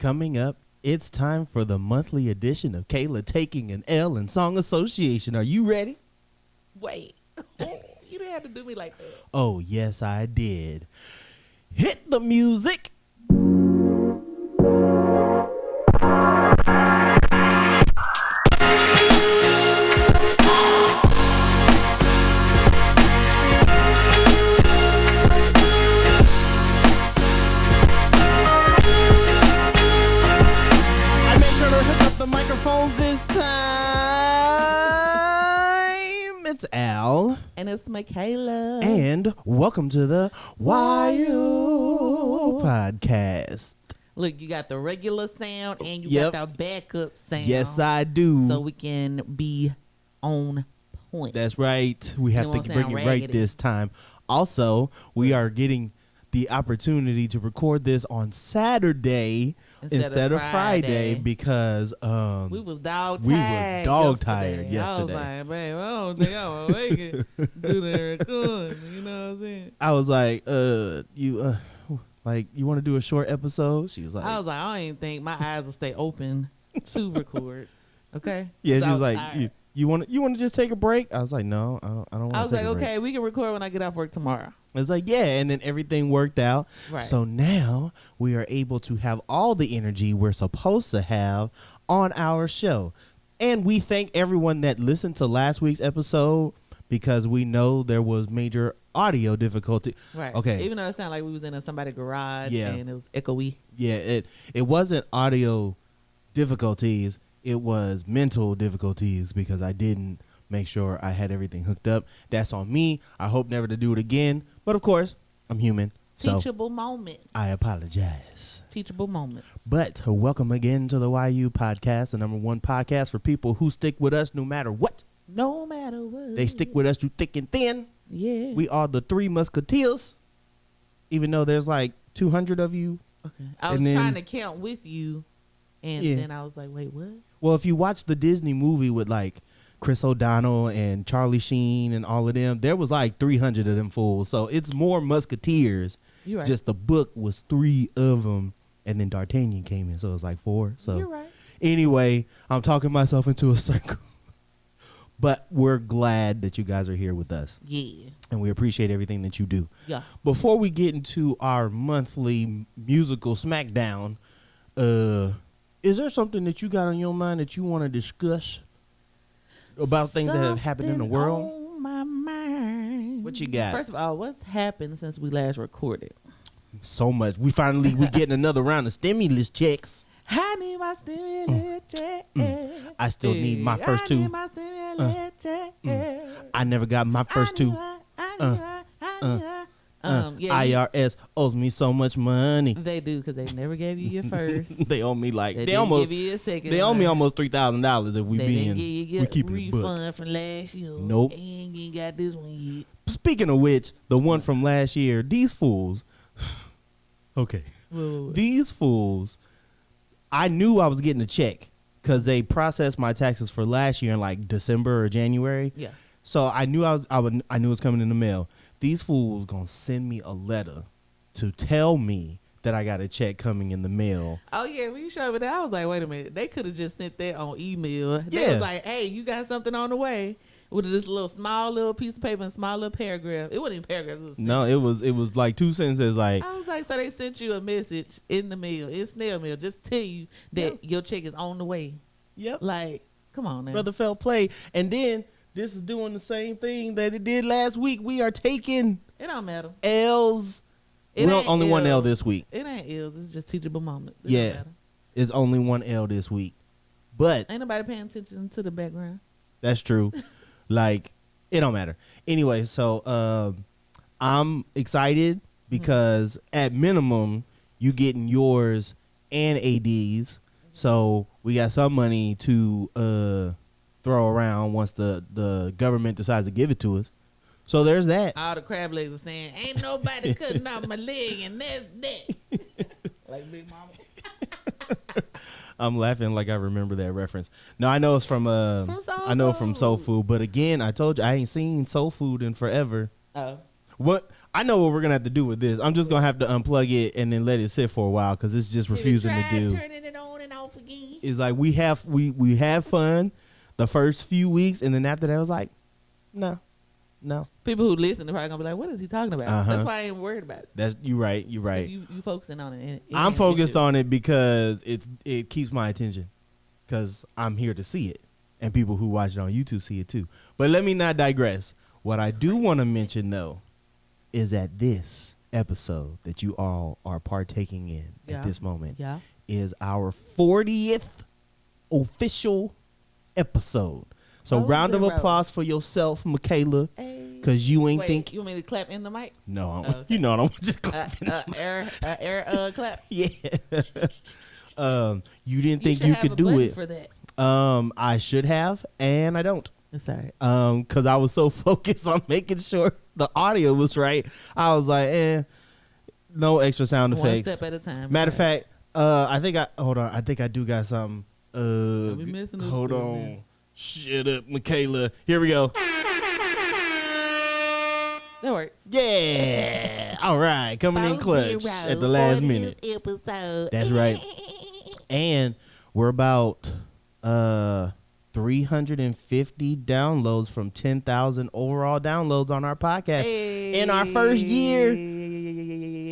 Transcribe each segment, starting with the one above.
Coming up, it's time for the monthly edition of Kayla Taking an L in Song Association. Are you ready? Wait. You didn't have to do me like that. Oh, yes, I did. Hit the music. Microphones this time. It's Al. And it's Kayla. And welcome to the VIII podcast. Look, you got the regular sound and you got the backup sound. Yes, I do. So we can be on point. That's right. We have to bring it right this time. Also, we are getting the opportunity to record this on Saturday instead of Friday because we was dog tired yesterday. I was like, babe, I don't think I'm gonna make it do the recording. You know what I'm saying? I was like, you want to do a short episode? She was like, I don't even think my eyes will stay open to record. Okay. Yeah, she was like, you want to just take a break? I was like, no, I don't want to. I was like, okay, we can record when I get off work tomorrow. It's like, yeah, and then everything worked out. Right. So now we are able to have all the energy we're supposed to have on our show. And we thank everyone that listened to last week's episode because we know there was major audio difficulty. Right. Okay. Even though it sounded like we was in somebody's garage and it was echoey. Yeah, it wasn't audio difficulties. It was mental difficulties because I didn't make sure I had everything hooked up. That's on me. I hope never to do it again. But of course, I'm human. Teachable moment. I apologize. Teachable moment. But welcome again to the VIII podcast, the number one podcast for people who stick with us no matter what. No matter what. They stick with us through thick and thin. Yeah. We are the Three Musketeers, even though there's like 200 of you. Okay. I was trying to count with you, and then I was like, wait, what? Well, if you watch the Disney movie with like Chris O'Donnell and Charlie Sheen and all of them, there was like 300 of them fools. So it's more Musketeers. You're right. Just the book was 3 of them, and then D'Artagnan came in, so it was like 4. So you're right. Anyway, I'm talking myself into a circle. But we're glad that you guys are here with us. Yeah. And we appreciate everything that you do. Yeah. Before we get into our monthly musical smackdown, is there something that you got on your mind that you want to discuss about things that have happened in the world? On my mind. What you got? First of all, what's happened since we last recorded? So much. We getting another round of stimulus checks. I need my stimulus check. I still need my first 2. I need my stimulus check. I never got my first 2. IRS owes me so much money. They do because they never gave you your first. They owe me like they almost give you a second. They owe me almost $3,000 if we keep it refund from last year. Nope. And you ain't got this one yet. Speaking of which, the one from last year, these fools. Okay, these fools. I knew I was getting a check because they processed my taxes for last year in like December or January. Yeah. So I knew I knew it was coming in the mail. These fools gonna send me a letter to tell me that I got a check coming in the mail. Oh yeah, when you showed me that, I was like, wait a minute. They could have just sent that on email. They was like, hey, you got something on the way with this small little piece of paper and small little paragraph. It wasn't even paragraphs. It was like 2 sentences. Like I was like, so they sent you a message in the mail, in snail mail, just tell you that your check is on the way. Yep. Like, come on now, brother, fell play, and then. This is doing the same thing that it did last week. We are taking it don't matter. L's. Only one L this week. It ain't L's. It's just teachable moments. It's only one L this week. But ain't nobody paying attention to the background. That's true. Like, it don't matter. Anyway, so I'm excited because at minimum, you getting yours and AD's. So we got some money to throw around once the government decides to give it to us. So there's that. All the crab legs are saying, ain't nobody cutting off my leg, and that's that. Like Big Mama. I'm laughing like I remember that reference. No, I know it's from Soul Food. But again, I told you I ain't seen Soul Food in forever. Oh. What? I know what we're gonna have to do with this. I'm just gonna have to unplug it and then let it sit for a while because it's just refusing to do. Turning It's like we had fun the first few weeks, and then after that, I was like, no. People who listen are probably gonna be like, "What is he talking about?" That's why I ain't worried about it. That's you right. You focusing on it. I'm focused on it because it keeps my attention, because I'm here to see it, and people who watch it on YouTube see it too. But let me not digress. What I do want to mention though is that this episode that you all are partaking in at this moment is our 40th official episode. So round of applause for yourself, Kayla, because you ain't think. You want me to clap in the mic? No, okay. You know I don't want you to clap. Air clap. Yeah. You didn't think you could do it. For that. I should have, and I don't. It's all right. Because I was so focused on making sure the audio was right. I was like, no extra sound effects. One step at a time. Matter of fact, I think I do got something. Hold on. Man. Shut up, Kayla. Here we go. That works. Yeah. All right. Coming in clutch at the last minute. Episode. That's right. And we're about 350 downloads from 10,000 overall downloads on our podcast in our first year.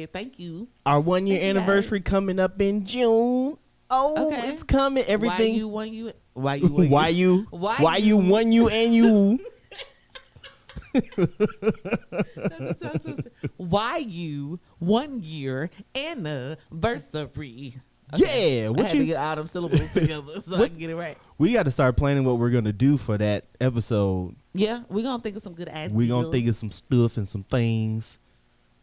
Thank you. Our 1 year anniversary coming up in June. Oh, okay. It's coming. Everything. Why you Why you 1 year anniversary? Okay. Yeah, I had to get all them syllables together so I can get it right. We got to start planning what we're gonna do for that episode. Yeah, we're gonna think of some good ideas. We're gonna think of some stuff and some things.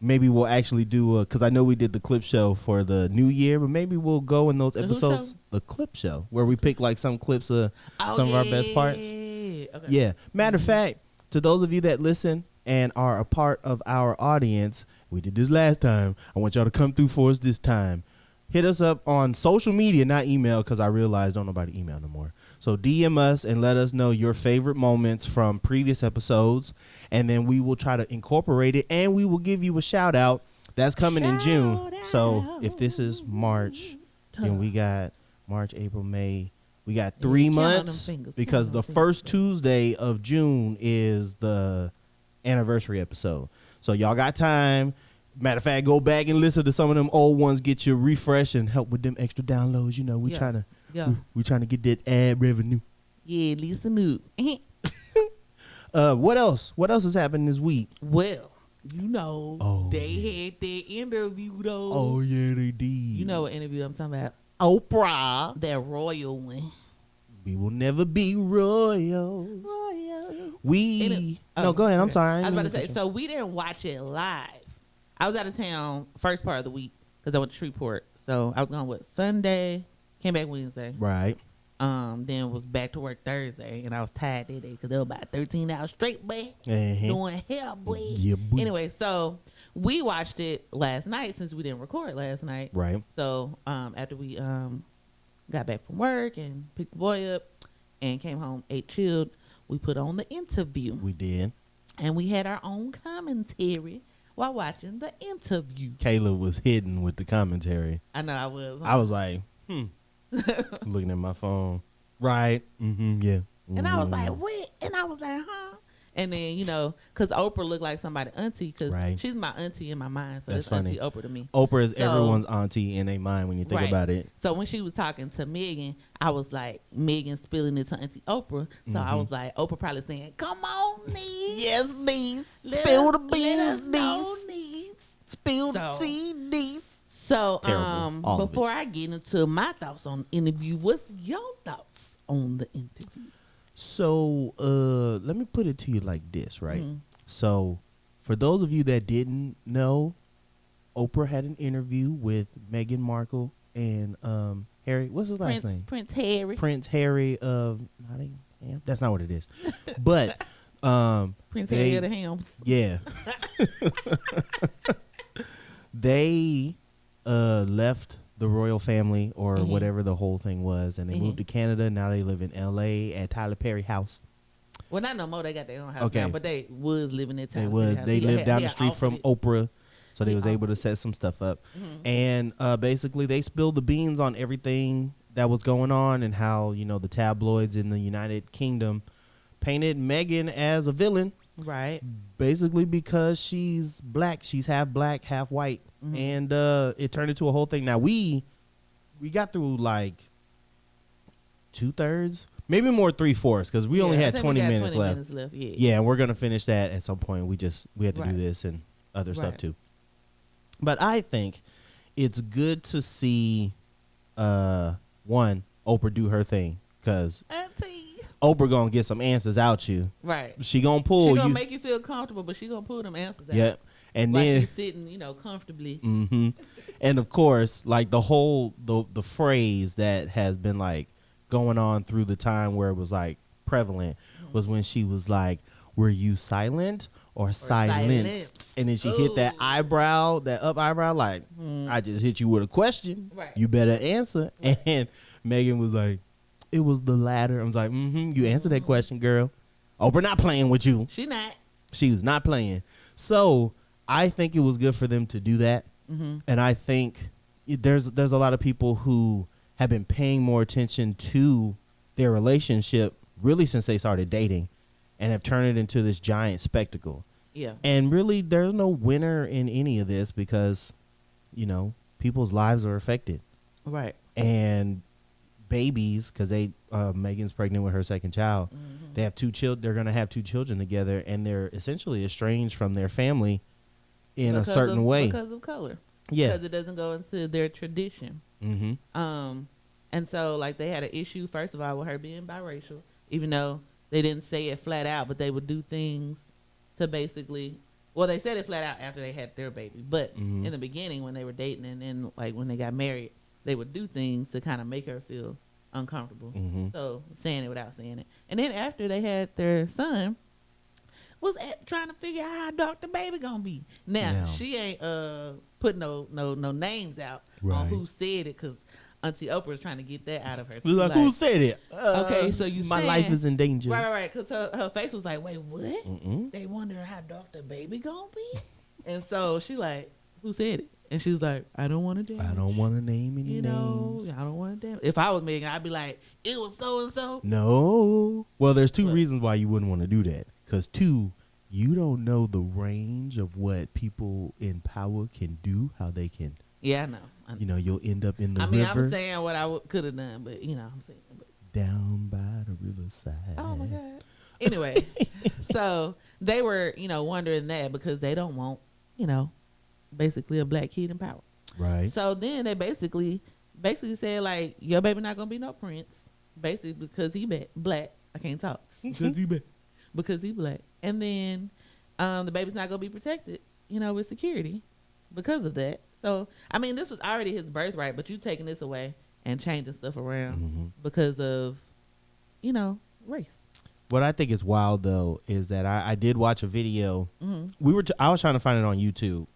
Maybe we'll actually do because I know we did the clip show for the new year, but maybe we'll go in those episodes, the clip show, where we pick like some clips of some of our best parts. Okay. Yeah. Matter of fact, to those of you that listen and are a part of our audience, we did this last time. I want y'all to come through for us this time. Hit us up on social media, not email, because I realized don't nobody email no more. So DM us and let us know your favorite moments from previous episodes, and then we will try to incorporate it, and we will give you a shout out. That's coming in June. So if this is March, then we got March, April, May. We got 3 months because the first Tuesday of June is the anniversary episode. So y'all got time. Matter of fact, go back and listen to some of them old ones, get you refreshed and help with them extra downloads. You know, we trying to get that ad revenue. Yeah, listen up. What else? What else has happened this week? Well, you know, they had their interview though. Oh yeah, they did. You know what interview I'm talking about? Oprah. That royal one. We will never be royal. No, go ahead. I'm sorry. I was about to say, so we didn't watch it live. I was out of town first part of the week because I went to Shreveport. So I was gone Sunday, came back Wednesday. Right. Then was back to work Thursday, and I was tired that day because it was about 13 hours straight, boy. Doing hell, boy. Yeah, boy. Anyway, so we watched it last night since we didn't record last night. Right. So after we got back from work and picked the boy up and came home, ate, chilled, we put on the interview. We did. And we had our own commentary while watching the interview. Kayla was hidden with the commentary. I know I was. I was like, looking at my phone. Right. Mm-hmm. Yeah. Mm-hmm. And I was like, what? And I was like, huh? And then, you know, because Oprah looked like somebody auntie, because she's my auntie in my mind. So that's funny. Auntie Oprah to me. Oprah is everyone's auntie in their mind when you think about it. So when she was talking to Megan, I was like, Megan spilling it to Auntie Oprah. So I was like, Oprah probably saying, come on, niece. Yes, niece. Spill the beans, niece. Spill the tea, niece. So before I get into my thoughts on the interview, what's your thoughts on the interview? So let me put it to you like this, right? Mm-hmm. So for those of you that didn't know, Oprah had an interview with Meghan Markle and Harry. What's his last name? Prince Harry. Prince Harry of Nottingham. That's not what it is. But Prince Harry of the Hams. Yeah. They left the royal family or whatever the whole thing was, and they moved to Canada. Now they live in L.A. at Tyler Perry house. Well, not no more. They got their own house now, but they was living at Tyler Perry house. They lived down the street from Oprah, so they was able to set some stuff up. Mm-hmm. And basically, they spilled the beans on everything that was going on and how, you know, the tabloids in the United Kingdom painted Meghan as a villain. Right. Basically because she's black. She's half black, half white. Mm-hmm. And it turned into a whole thing. Now, we got through like 2/3, maybe more 3/4, because we only had 20 minutes left. Yeah, and we're going to finish that at some point. We had to do this and other stuff too. But I think it's good to see, one, Oprah do her thing, because Oprah gonna get some answers out you. Right. She gonna pull you. She gonna make you feel comfortable, but she gonna pull them answers out. Yep. And like then she's sitting, you know, comfortably. Mm-hmm. And of course, like the whole the phrase that has been like going on through the time where it was like prevalent was when she was like, "Were you silent or silenced?" And then she hit that eyebrow, that up eyebrow, like, "I just hit you with a question. Right. You better answer." Right. And Megan was like, "It was the latter." I was like, you answered that question, girl. Oprah not playing with you. She not. She was not playing. So I think it was good for them to do that. Mm-hmm. And I think there's a lot of people who have been paying more attention to their relationship really since they started dating and have turned it into this giant spectacle. Yeah. And really there's no winner in any of this because, you know, people's lives are affected. Right. And babies, because Megan's pregnant with her second child. Mm-hmm. They have 2 children. They're going to have 2 children together, and they're essentially estranged from their family in a certain way because of color. Yeah, because it doesn't go into their tradition. Mm-hmm. And so like they had an issue first of all with her being biracial, even though they didn't say it flat out, but they would do things to basically. Well, they said it flat out after they had their baby, but in the beginning when they were dating and then like when they got married, they would do things to kind of make her feel uncomfortable. Mm-hmm. So saying it without saying it. And then after they had their son, was trying to figure out how dark the baby gonna be. Now she ain't put no names out on who said it because Auntie Oprah was trying to get that out of her. Like, who said it? Okay, so you my life is in danger. Right. Because her face was like, wait, what? Mm-mm. They wonder how dark the baby gonna be. And so she like, who said it? And she was like, I don't want to damage. I don't want to name any names. I don't want to damage. If I was Megan, I'd be like, it was so and so. No. Well, there's 2 reasons why you wouldn't want to do that. Because 2, you don't know the range of what people in power can do, how they can. Yeah, I know. You know, you'll end up in the river. I'm saying what I could have done, but you know, I'm saying. But. Down by the riverside. Oh my God. Anyway, so they were, wondering that because they don't want, basically a black kid in power. Right. So then they basically said like, your baby not gonna be no prince, basically because he black. I can't talk because he black. Because he black, and then the baby's not gonna be protected, with security because of that. So I mean, this was already his birthright, but you taking this away and changing stuff around because of, race. What I think is wild though is that I did watch a video. I was trying to find it on YouTube,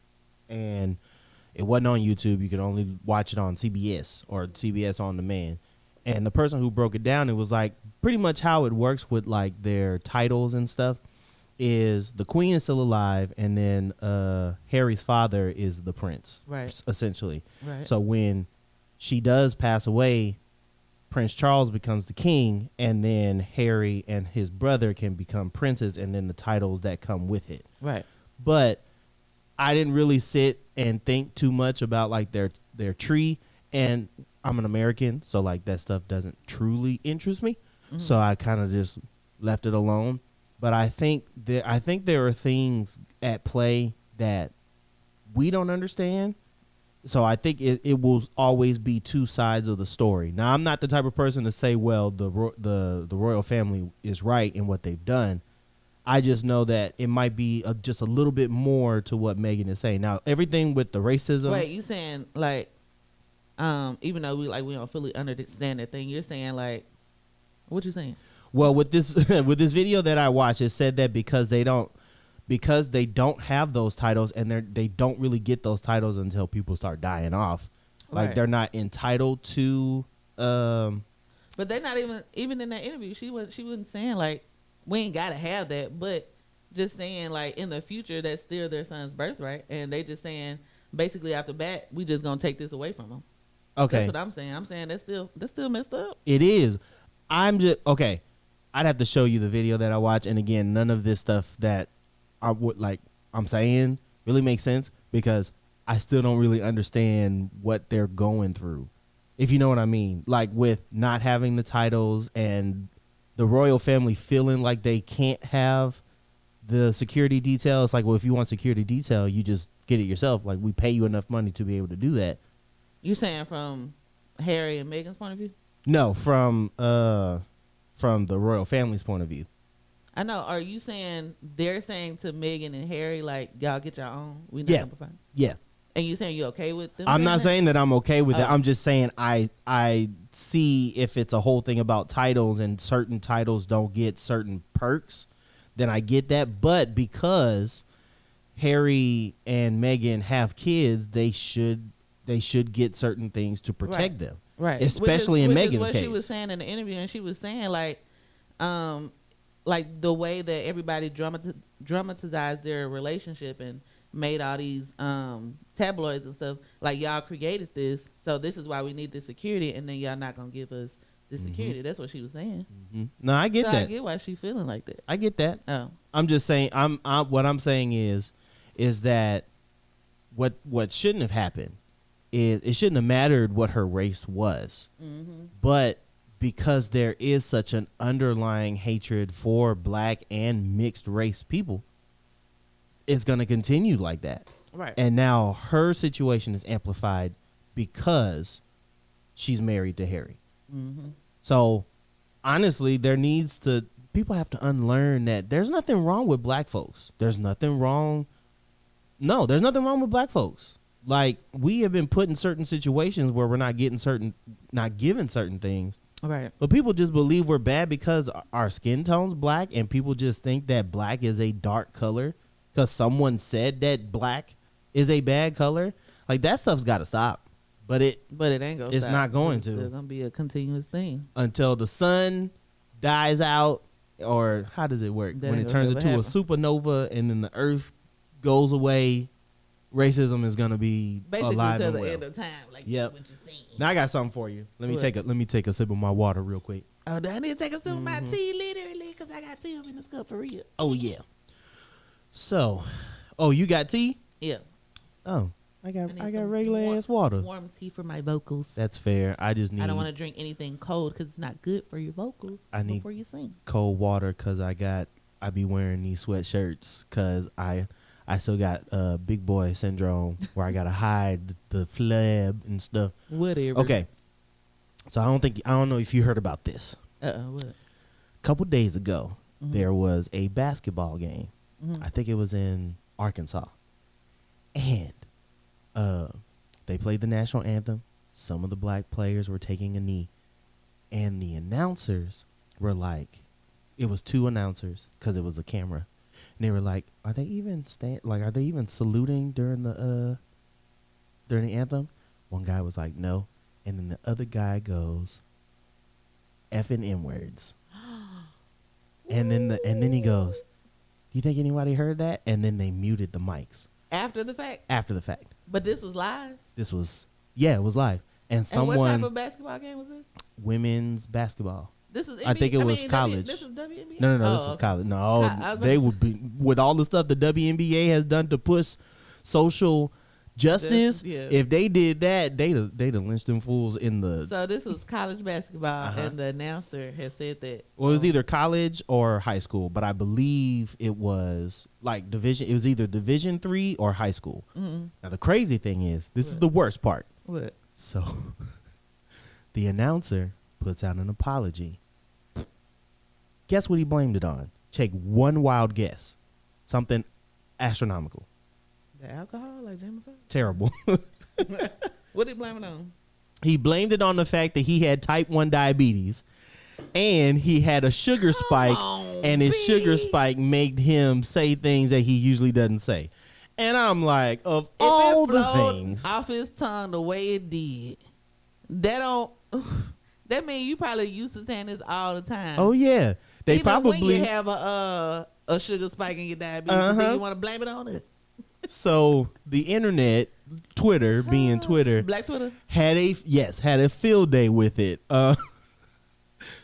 and it wasn't on YouTube. You could only watch it on CBS or CBS On Demand. And the person who broke it down, it was like pretty much how it works with like their titles and stuff is the queen is still alive, and then Harry's father is the prince, right? Essentially, right. So when she does pass away, Prince Charles becomes the king, and then Harry and his brother can become princes, and then the titles that come with it. Right. But I didn't really sit and think too much about like their tree, and I'm an American, so like that stuff doesn't truly interest me. So I kind of just left it alone. But I think there are things at play that we don't understand. So I think it will always be 2 sides of the story. Now, I'm not the type of person to say, well, the royal family is right in what they've done. I just know that it might be just a little bit more to what Megan is saying. Now, everything with the racism. Wait, you saying like, even though we don't fully understand that thing, you're saying like, what you saying? Well, with this video that I watched, it said that because they don't have those titles, and they don't really get those titles until people start dying off. Like they're not entitled to. But they're not even in that interview. She wasn't saying like we ain't gotta have that, but just saying like in the future that's still their son's birthright, and they just saying basically after bat we just gonna take this away from them. Okay. That's what I'm saying. I'm saying that's still messed up. It is. I'm just okay. I'd have to show you the video that I watched, and again, none of this stuff that I would like. I'm saying really makes sense because I still don't really understand what they're going through, if you know what I mean. Like with not having the titles and the royal family feeling like they can't have the security detail. It's like, well, if you want security detail, you just get it yourself. Like we pay you enough money to be able to do that. You saying from Harry and Meghan's point of view? No, from the royal family's point of view. I know. Are you saying they're saying to Meghan and Harry, like, y'all get your own? We not Yeah. gonna provide? Yeah. And you saying you okay with them? I'm not saying that I'm okay with it. Oh. I'm just saying I see if it's a whole thing about titles and certain titles don't get certain perks, then I get that. But because Harry and Meghan have kids, they should get certain things to protect them. Right. Especially in Meghan's what case. she was saying in the interview, and she was saying like the way that everybody dramatized their relationship and made all these tabloids and stuff, like y'all created this, so this is why we need the security, and then y'all not gonna give us the security. That's what she was saying. No, I get So that. I get why she feeling like that. I get that. Oh, I'm just saying. What I'm saying is that what shouldn't have happened is it shouldn't have mattered what her race was, but because there is such an underlying hatred for black and mixed race people, it's going to continue like that. right. And now her situation is amplified because she's married to Harry. So honestly, people have to unlearn that there's nothing wrong with black folks. There's nothing wrong. No, there's nothing wrong with black folks. Like we have been put in certain situations where we're not given certain things. Right. But people just believe we're bad because our skin tone's black, and people just think that black is a dark color because someone said that black is a bad color. Like that stuff's got to stop. But it ain't gonna. It's stop. not going It's to. still gonna be a continuous thing until the sun dies out, or how does it work? That When ain't it gonna turns never into a happen. supernova and then the earth goes away, racism is gonna be basically alive till and the well. end of time. Like Yep. what you saying. Now I got something for you. Let me What? take a sip of my water real quick. Oh, do I need to take a sip of my tea literally because I got tea in this cup for real. Oh yeah. So, you got tea? Yeah. Oh, I got need some regular ass water. Warm tea for my vocals. That's fair. I just need I don't want to drink anything cold because it's not good for your vocals. I need- before you sing. cold water because I be wearing these sweatshirts because I still got big boy syndrome where I gotta hide the flab and stuff. Whatever. Okay, so I don't know if you heard about this. What? A couple days ago, there was a basketball game. I think it was in Arkansas, and they played the national anthem. Some of the black players were taking a knee, and the announcers were like, it was two announcers because it was a camera, and they were like, are they even saluting during the anthem? One guy was like, no, and then the other guy goes, effing N words, and then he goes, do you think anybody heard that? And then they muted the mics After the fact? after the fact. But this was live? It was live, and And someone what type of basketball game was this? women's basketball. This was I think it was college. This was WNBA? No, this Oh, was okay. college. No, I was about they to would be with all the stuff the WNBA has done to push social justice. Yeah. If they did that, they'd have lynched them fools in the. So this was college basketball, and the announcer had said that. Well, it was either college or high school, but I believe it was like division. It was either Division III or high school. Now the crazy thing is, this is the worst part. What? So, the announcer puts out an apology. Guess what he blamed it on? Take one wild guess. Something astronomical. The alcohol, like Jameson? Terrible. What did he blame it on? He blamed it on the fact that he had type 1 diabetes and he had a sugar spike, and his sugar spike made him say things that he usually doesn't say. And I'm like, of all the things. Off his tongue the way it did, that means you probably used to saying this all the time. Oh, yeah. They Even probably. when you have a sugar spike in your diabetes, then you want to blame it on it. So the internet, Twitter, being Twitter, Black Twitter, had a field day with it.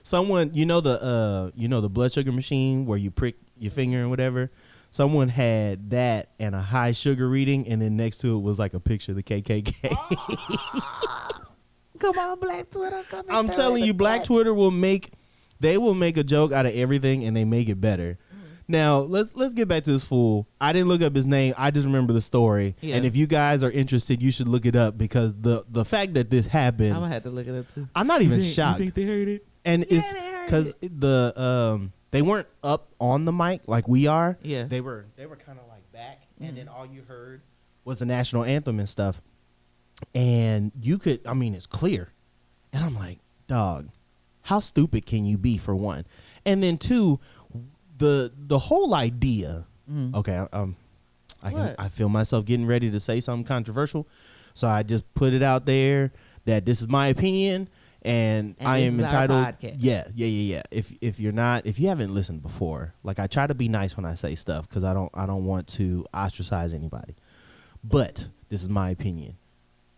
Someone, the blood sugar machine where you prick your finger and whatever. Someone had that and a high sugar reading, and then next to it was like a picture of the KKK. Come on, Black Twitter. I'm telling you, Black Twitter will make a joke out of everything, and they make it better. Now let's get back to this fool. I didn't look up his name. I just remember the story. Yeah. And if you guys are interested, you should look it up because the fact that this happened, I'm gonna have to look it up too. I'm not even shocked. You think they heard it? And it's because they weren't up on the mic like we are. Yeah, they were kind of like back, and then all you heard was the national anthem and stuff. And it's clear. And I'm like, dog, how stupid can you be, for one? And then two, the whole idea. Okay, I feel myself getting ready to say something controversial, so I just put it out there that this is my opinion, and I am entitled. Yeah. If you haven't listened before, like, I try to be nice when I say stuff because I don't want to ostracize anybody, but this is my opinion.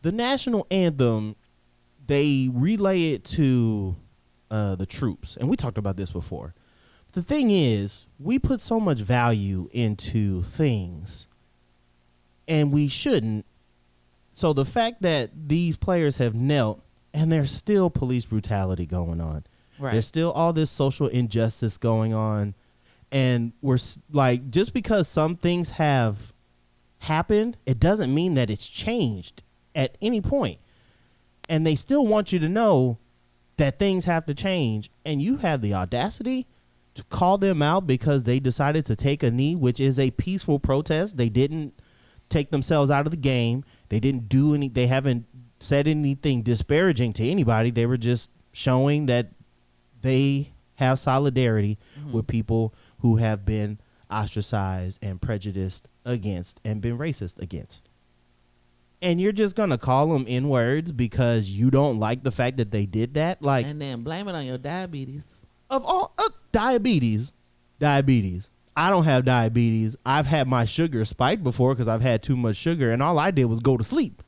The national anthem, they relay it to the troops, and we talked about this before. The thing is, we put so much value into things, and we shouldn't. So the fact that these players have knelt, and there's still police brutality going on. Right. There's still all this social injustice going on, and we're like, just because some things have happened, it doesn't mean that it's changed at any point. And they still want you to know that things have to change, and you have the audacity to call them out because they decided to take a knee, which is a peaceful protest. They didn't take themselves out of the game. They didn't do any. They haven't said anything disparaging to anybody. They were just showing that they have solidarity with people who have been ostracized and prejudiced against and been racist against. And you're just gonna call them N-words because you don't like the fact that they did that, like, and then blame it on your diabetes. Of all diabetes. I don't have diabetes. I've had my sugar spiked before because I've had too much sugar, and all I did was go to sleep.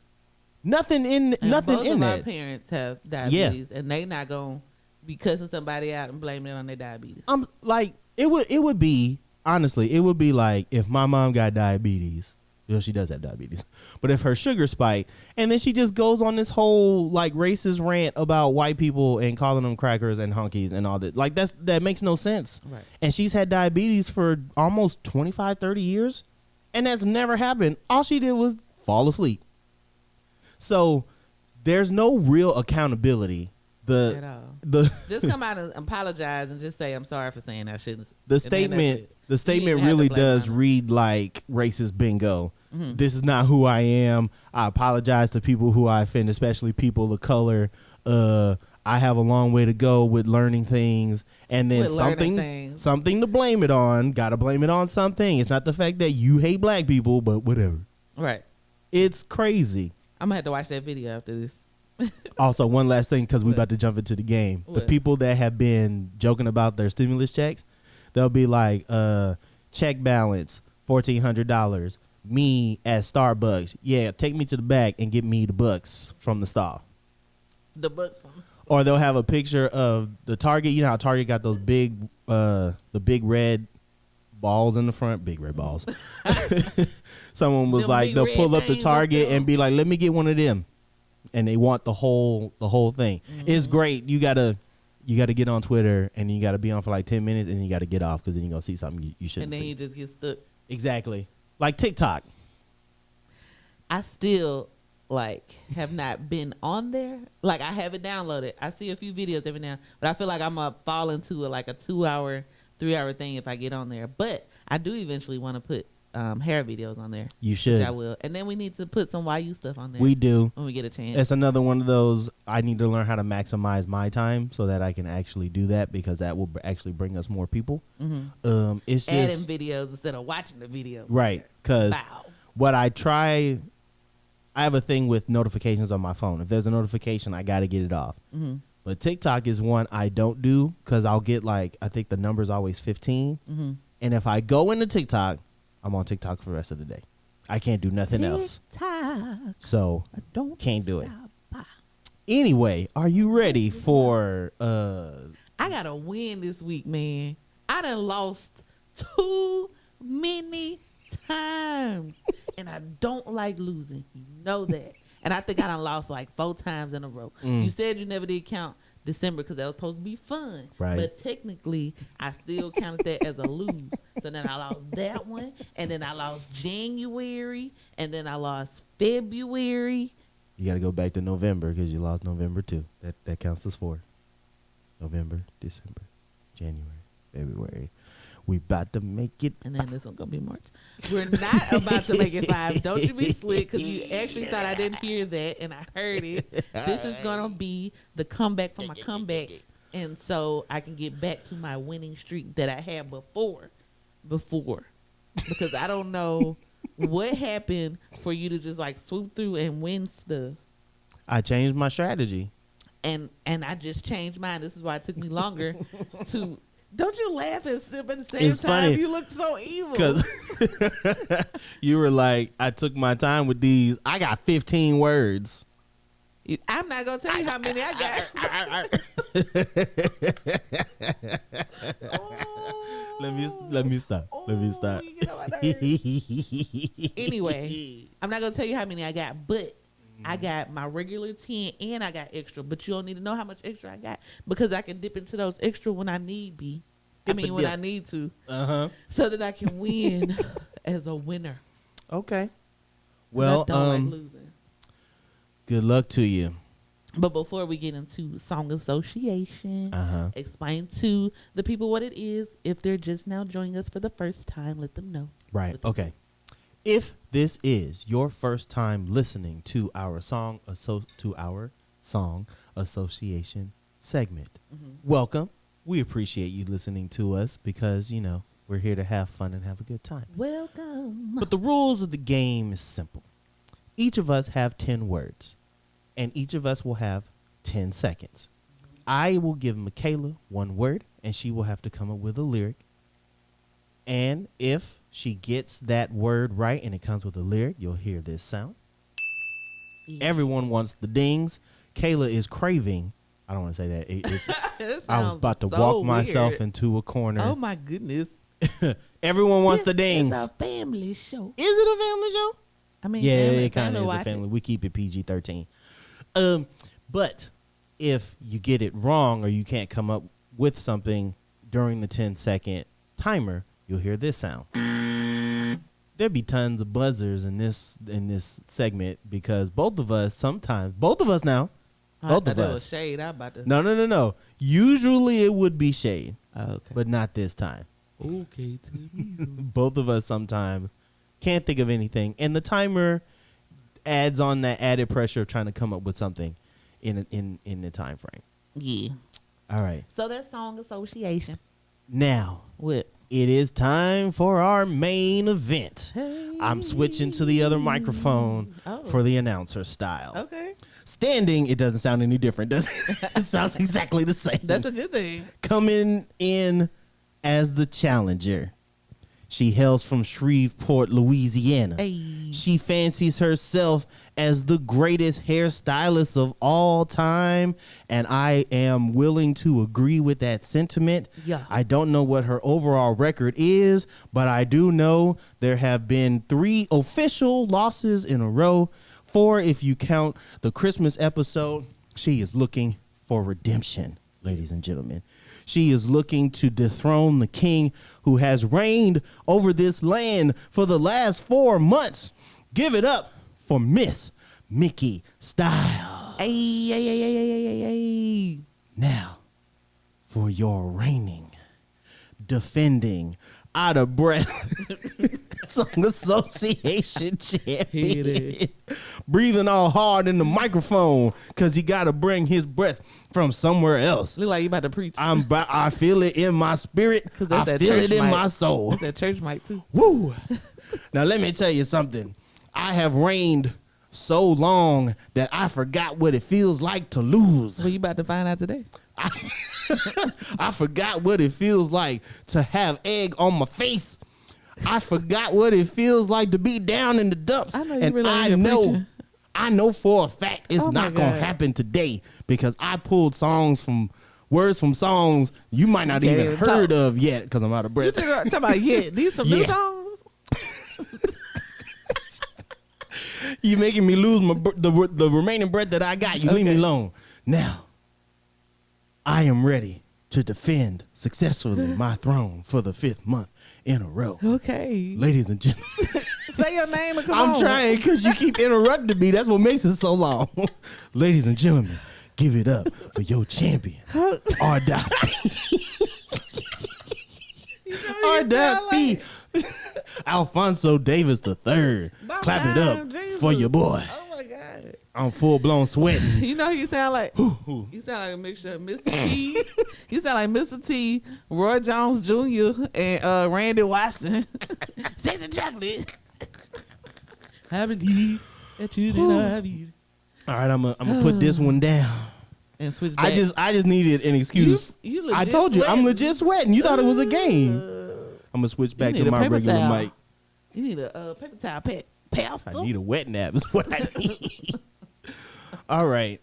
Nothing in both in that. Our parents have diabetes, and they not gonna be cussing somebody out and blaming it on their diabetes. Like, it would be, honestly, it would be like if my mom got diabetes. You know, she does have diabetes, but if her sugar spiked, and then she just goes on this whole like racist rant about white people and calling them crackers and honkies and all that, like, that makes no sense. Right. And she's had diabetes for almost 25, 30 years, and that's never happened. All she did was fall asleep. So there's no real accountability. At all. Just come out and apologize and just say, I'm sorry for saying I shouldn't. The statement really does read like racist bingo. This is not who I am. I apologize to people who I offend, especially people of color. I have a long way to go with learning things, and then something to blame it on. Got to blame it on something. It's not the fact that you hate black people, but whatever. Right. It's crazy. I'm gonna have to watch that video after this. Also, one last thing, because we're about to jump into the game. The people that have been joking about their stimulus checks, they'll be like, check balance, $1,400. Me at Starbucks. Yeah, take me to the back and get me the bucks from the store. The bucks from. Or they'll have a picture of the Target. You know how Target got those big red balls in the front? Big red balls. Someone was like, they'll pull up the Target and be like, let me get one of them. And they want the whole thing. It's great. You gotta get on Twitter, and you gotta be on for like 10 minutes, and you gotta get off because then you're gonna see something you shouldn't see. And then you just get stuck. Exactly. Like TikTok. I still have not been on there. Like, I have it downloaded. I see a few videos every now, but I feel like I'm gonna fall into a 2-hour, 3-hour thing if I get on there. But I do eventually want to put hair videos on there. You should. Which I will. And then we need to put some YU stuff on there. We do. When we get a chance. It's another one of those, I need to learn how to maximize my time so that I can actually do that, because that will actually bring us more people. It's just adding videos instead of watching the videos. Right. Because what I have a thing with notifications on my phone. If there's a notification, I got to get it off. But TikTok is one I don't do, because I'll get I think the number's always 15. And if I go into TikTok, I'm on TikTok for the rest of the day. I can't do nothing else. Tick-tock, So don't can't do it. stop. Anyway, are you ready for I got to win this week, man. I done lost too many times. And I don't like losing. You know that. And I think I done lost like 4 times in a row. You said you never did count December because that was supposed to be fun. Right. But technically, I still counted that as a lose. So then I lost that one. And then I lost January. And then I lost February. you got to go back to November because you lost November too. That counts as 4. November, December, January, February. We about to make it. And then this one gonna be March. We're not about to make it 5. Don't you be slick, because you actually thought I didn't hear that, and I heard it. This is gonna be the comeback for my comeback, and so I can get back to my winning streak that I had before, because I don't know what happened for you to just like swoop through and win stuff. I changed my strategy. And I just changed mine. This is why it took me longer to. Don't you laugh and sip at the same It's time? funny, You look so evil. Because you were like, I took my time with these. I got 15 words. I'm not gonna tell you how many I got. Let me stop. Let me stop. You get on my nerves. Anyway, I'm not gonna tell you how many I got, but I got my regular 10 and I got extra. But you don't need to know how much extra I got because I can dip into those extra when I need be. When I need to. So that I can win as a winner. Okay. Well, I don't like losing. Good luck to you. But before we get into song association, explain to the people what it is. If they're just now joining us for the first time, let them know. Right. Okay. If this is your first time listening to our song association segment, welcome. We appreciate you listening to us because, you know, we're here to have fun and have a good time. Welcome. But the rules of the game is simple. Each of us have 10 words, and each of us will have 10 seconds. I will give Michaela 1 word, and she will have to come up with a lyric. And if she gets that word right and it comes with a lyric, you'll hear this sound. Yeah. Everyone wants the dings. Kayla is craving. I don't want to say that. I was about to walk myself into a corner. Oh, my goodness. Everyone wants the dings. It's a family show. Is it a family show? I mean, yeah, it kind of is a family. We keep it PG-13. But if you get it wrong or you can't come up with something during the 10-second timer, you'll hear this sound. There'd be tons of buzzers in this segment because both of us now. Both of us. Was shade. I about to. No. Usually it would be shade. Okay. But not this time. Okay. Both of us sometimes can't think of anything, and the timer adds on that added pressure of trying to come up with something in the time frame. Yeah. All right. So that's song association. Now, what? It is time for our main event. Hey. I'm switching to the other microphone for the announcer style. Okay. Standing, it doesn't sound any different, does it? It sounds exactly the same. That's a good thing. Coming in as the challenger. She hails from Shreveport, Louisiana. Hey. She fancies herself as the greatest hairstylist of all time, and I am willing to agree with that sentiment. Yeah. I don't know what her overall record is, but I do know there have been 3 official losses in a row. 4 if you count the Christmas episode. She is looking for redemption, ladies and gentlemen. She is looking to dethrone the king who has reigned over this land for the last 4 months. Give it up for Miss Mickey Style. Hey. Now, for your reigning, defending, out of breath Song Association champion, breathing all hard in the microphone because he got to bring his breath from somewhere else. Look like you about to preach. I feel it in my spirit. I feel it in my soul. That's that church mic too. Woo! Now let me tell you something. I have reigned so long that I forgot what it feels like to lose. Well, you about to find out today. I forgot what it feels like to have egg on my face. I forgot what it feels like to be down in the dumps. I know you and really I ain't know, preaching. I know for a fact it's Oh my not gonna God. happen today because I pulled words from songs you might not Can't even even heard talk. of yet because I'm out of You breath. talking about these some new Yeah. songs? You making me lose the remaining breath that I got. You leave me Okay. alone. Now, I am ready to defend successfully my throne for the 5th month in a row. Okay. Ladies and gentlemen, Say your name and come I'm on. trying because you keep interrupting me. That's what makes it so long. Ladies and gentlemen, give it up for your champion, R.P. You know you sound R.P. like- Alfonso Davis III. About Clap it time, up Jesus. for your boy. Oh my God. I'm full blown sweating. You know you sound like Ooh. you sound like a mixture of Mr. T. You sound like Mr. T, Roy Jones Jr. and Randy Watson. Sex and chocolate. I believe that you did not have you. All right, I'm gonna put this one down. And switch back. I just needed an excuse. You legit I told you I'm sweating. legit sweating. You thought it was a game. I'm gonna switch back need to a my paper regular towel. mic. You need a paper towel pastor. I need a wet nap. Is what I need. All right.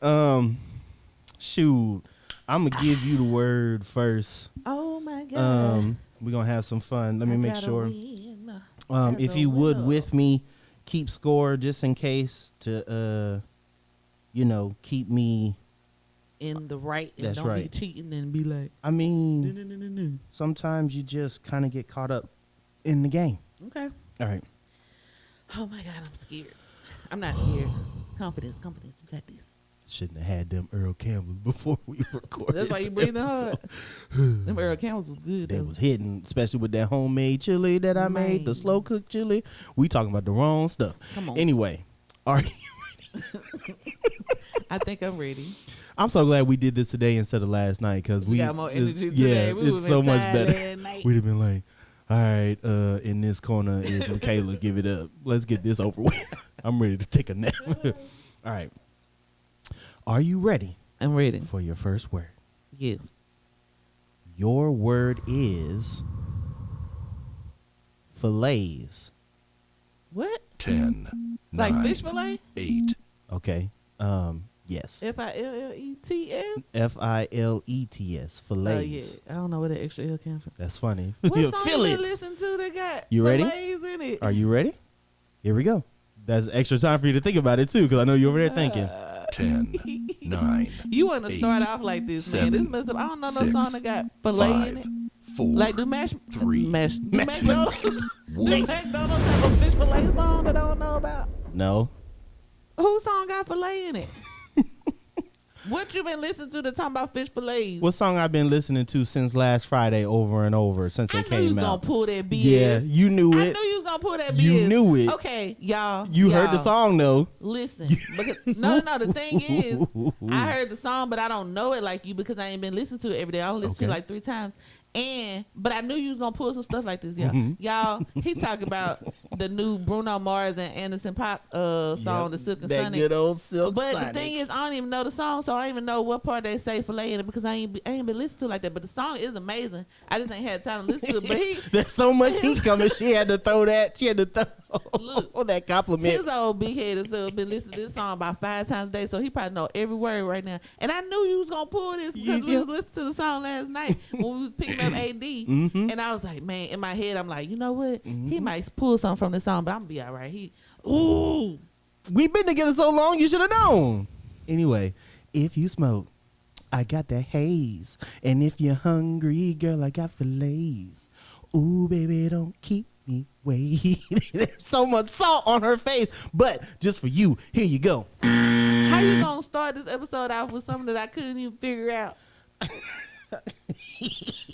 Shoot. I'm gonna give you the word first. Oh my God. We're gonna have some fun. Let me I make gotta sure. win. If you would with me, keep score just in case to keep me. In the right, and That's don't be right. cheating and be like, I mean, no. sometimes you just kind of get caught up in the game. Okay. All right. Oh my God, I'm scared. I'm not scared. Confidence. You got this. Shouldn't have had them Earl Campbells before we recorded. That's why you breathing hard. Them Earl Campbells was good. They though. was hitting, especially with that homemade chili that I made, the Man. slow cooked chili. We talking about the wrong stuff. Come on. Anyway, are you? I think I'm ready. I'm so glad we did this today instead of last night because We got more energy yeah, today. We it's would've so been much tired better. that night. We'd have been like, all right, in this corner is Kayla, give it up. Let's get this over with. I'm ready to take a nap. All right. Are you ready I'm ready. for your first word? Yes. Your word is fillets. What? 10, Like 9, fish fillet? 8, Okay. Yes. Fillets? Filets. Oh yeah. Fillets. I don't know where that extra L came from. That's funny. What song you Fillets. been listening to that got You ready? fillets in it? Are you ready? Here we go. That's extra time for you to think about it too, because I know you're over there thinking. 10, 9, You want to start 8, off like this, man. This 7, messed up. I don't know no 6, song that got filet in it. 5, 4, Like do mash 3, mash do McDonald's do 1. McDonald's have a fish fillet song that I don't know about? No. Whose song got filet in it? What you been listening to that talking about fish fillets? What song I've been listening to since last Friday over and over since I it knew you was came gonna out? pull that BS. Yeah, you knew I it. knew you was gonna pull that BS. You knew it. Okay, y'all. You heard the y'all, song though. Listen, because, no. The thing is, I heard the song, but I don't know it like you because I ain't been listening to it every day. I only listen to it Okay. like 3 times. But I knew you was gonna pull some stuff like this, y'all. Mhm. Y'all, he talking about the new Bruno Mars and Anderson .Paak song, "The Silk and that Sonic." good old Silk But Sonic. the thing is, I don't even know the song, so I don't even know what part they say filet in it because I ain't been listening to it like that. But the song is amazing. I just ain't had time to listen to it. But he, There's so much heat coming. She had to throw that. She had to throw Look, that compliment. his old big headed self been listening to this song about 5 times a day, so he probably know every word right now. And I knew you was gonna pull this because we Yeah. was listening to the song last night when we was picking up AD. And I was like, man, in my head, I'm like, you know what? He might pull something from the song, but I'm gonna be all right. Ooh. We've been together so long, you should have known. Anyway, if you smoke, I got that haze. And if you're hungry, girl, I got fillets. Ooh, baby, don't keep me waiting. There's so much salt on her face. But just for you, here you go. How you gonna start this episode off with something that I couldn't even figure out?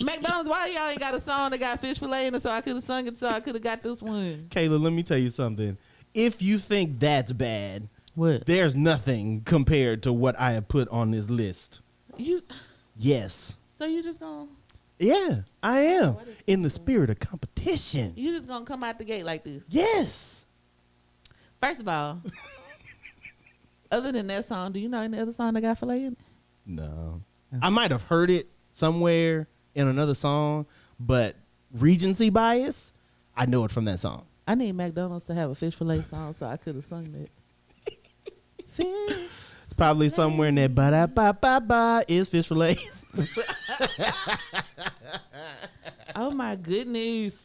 McDonald's, why y'all ain't got a song that got fish fillet in it so I could have sung it so I could have got this one? Kayla, let me tell you something. If you think that's bad, What? there's nothing compared to what I have put on this list. You Yes. so you just gonna Yeah, I am. In the spirit of competition. come out the gate like this? Yes. First of all, other than that song, do you know any other song that got filet in it? No. I might have heard it somewhere in another song, but Regency bias, I know it from that song. I need McDonald's to have a fish fillet song so I could have sung that. Fish. Probably somewhere in there. Ba da ba ba ba is fish fillets. Oh my goodness.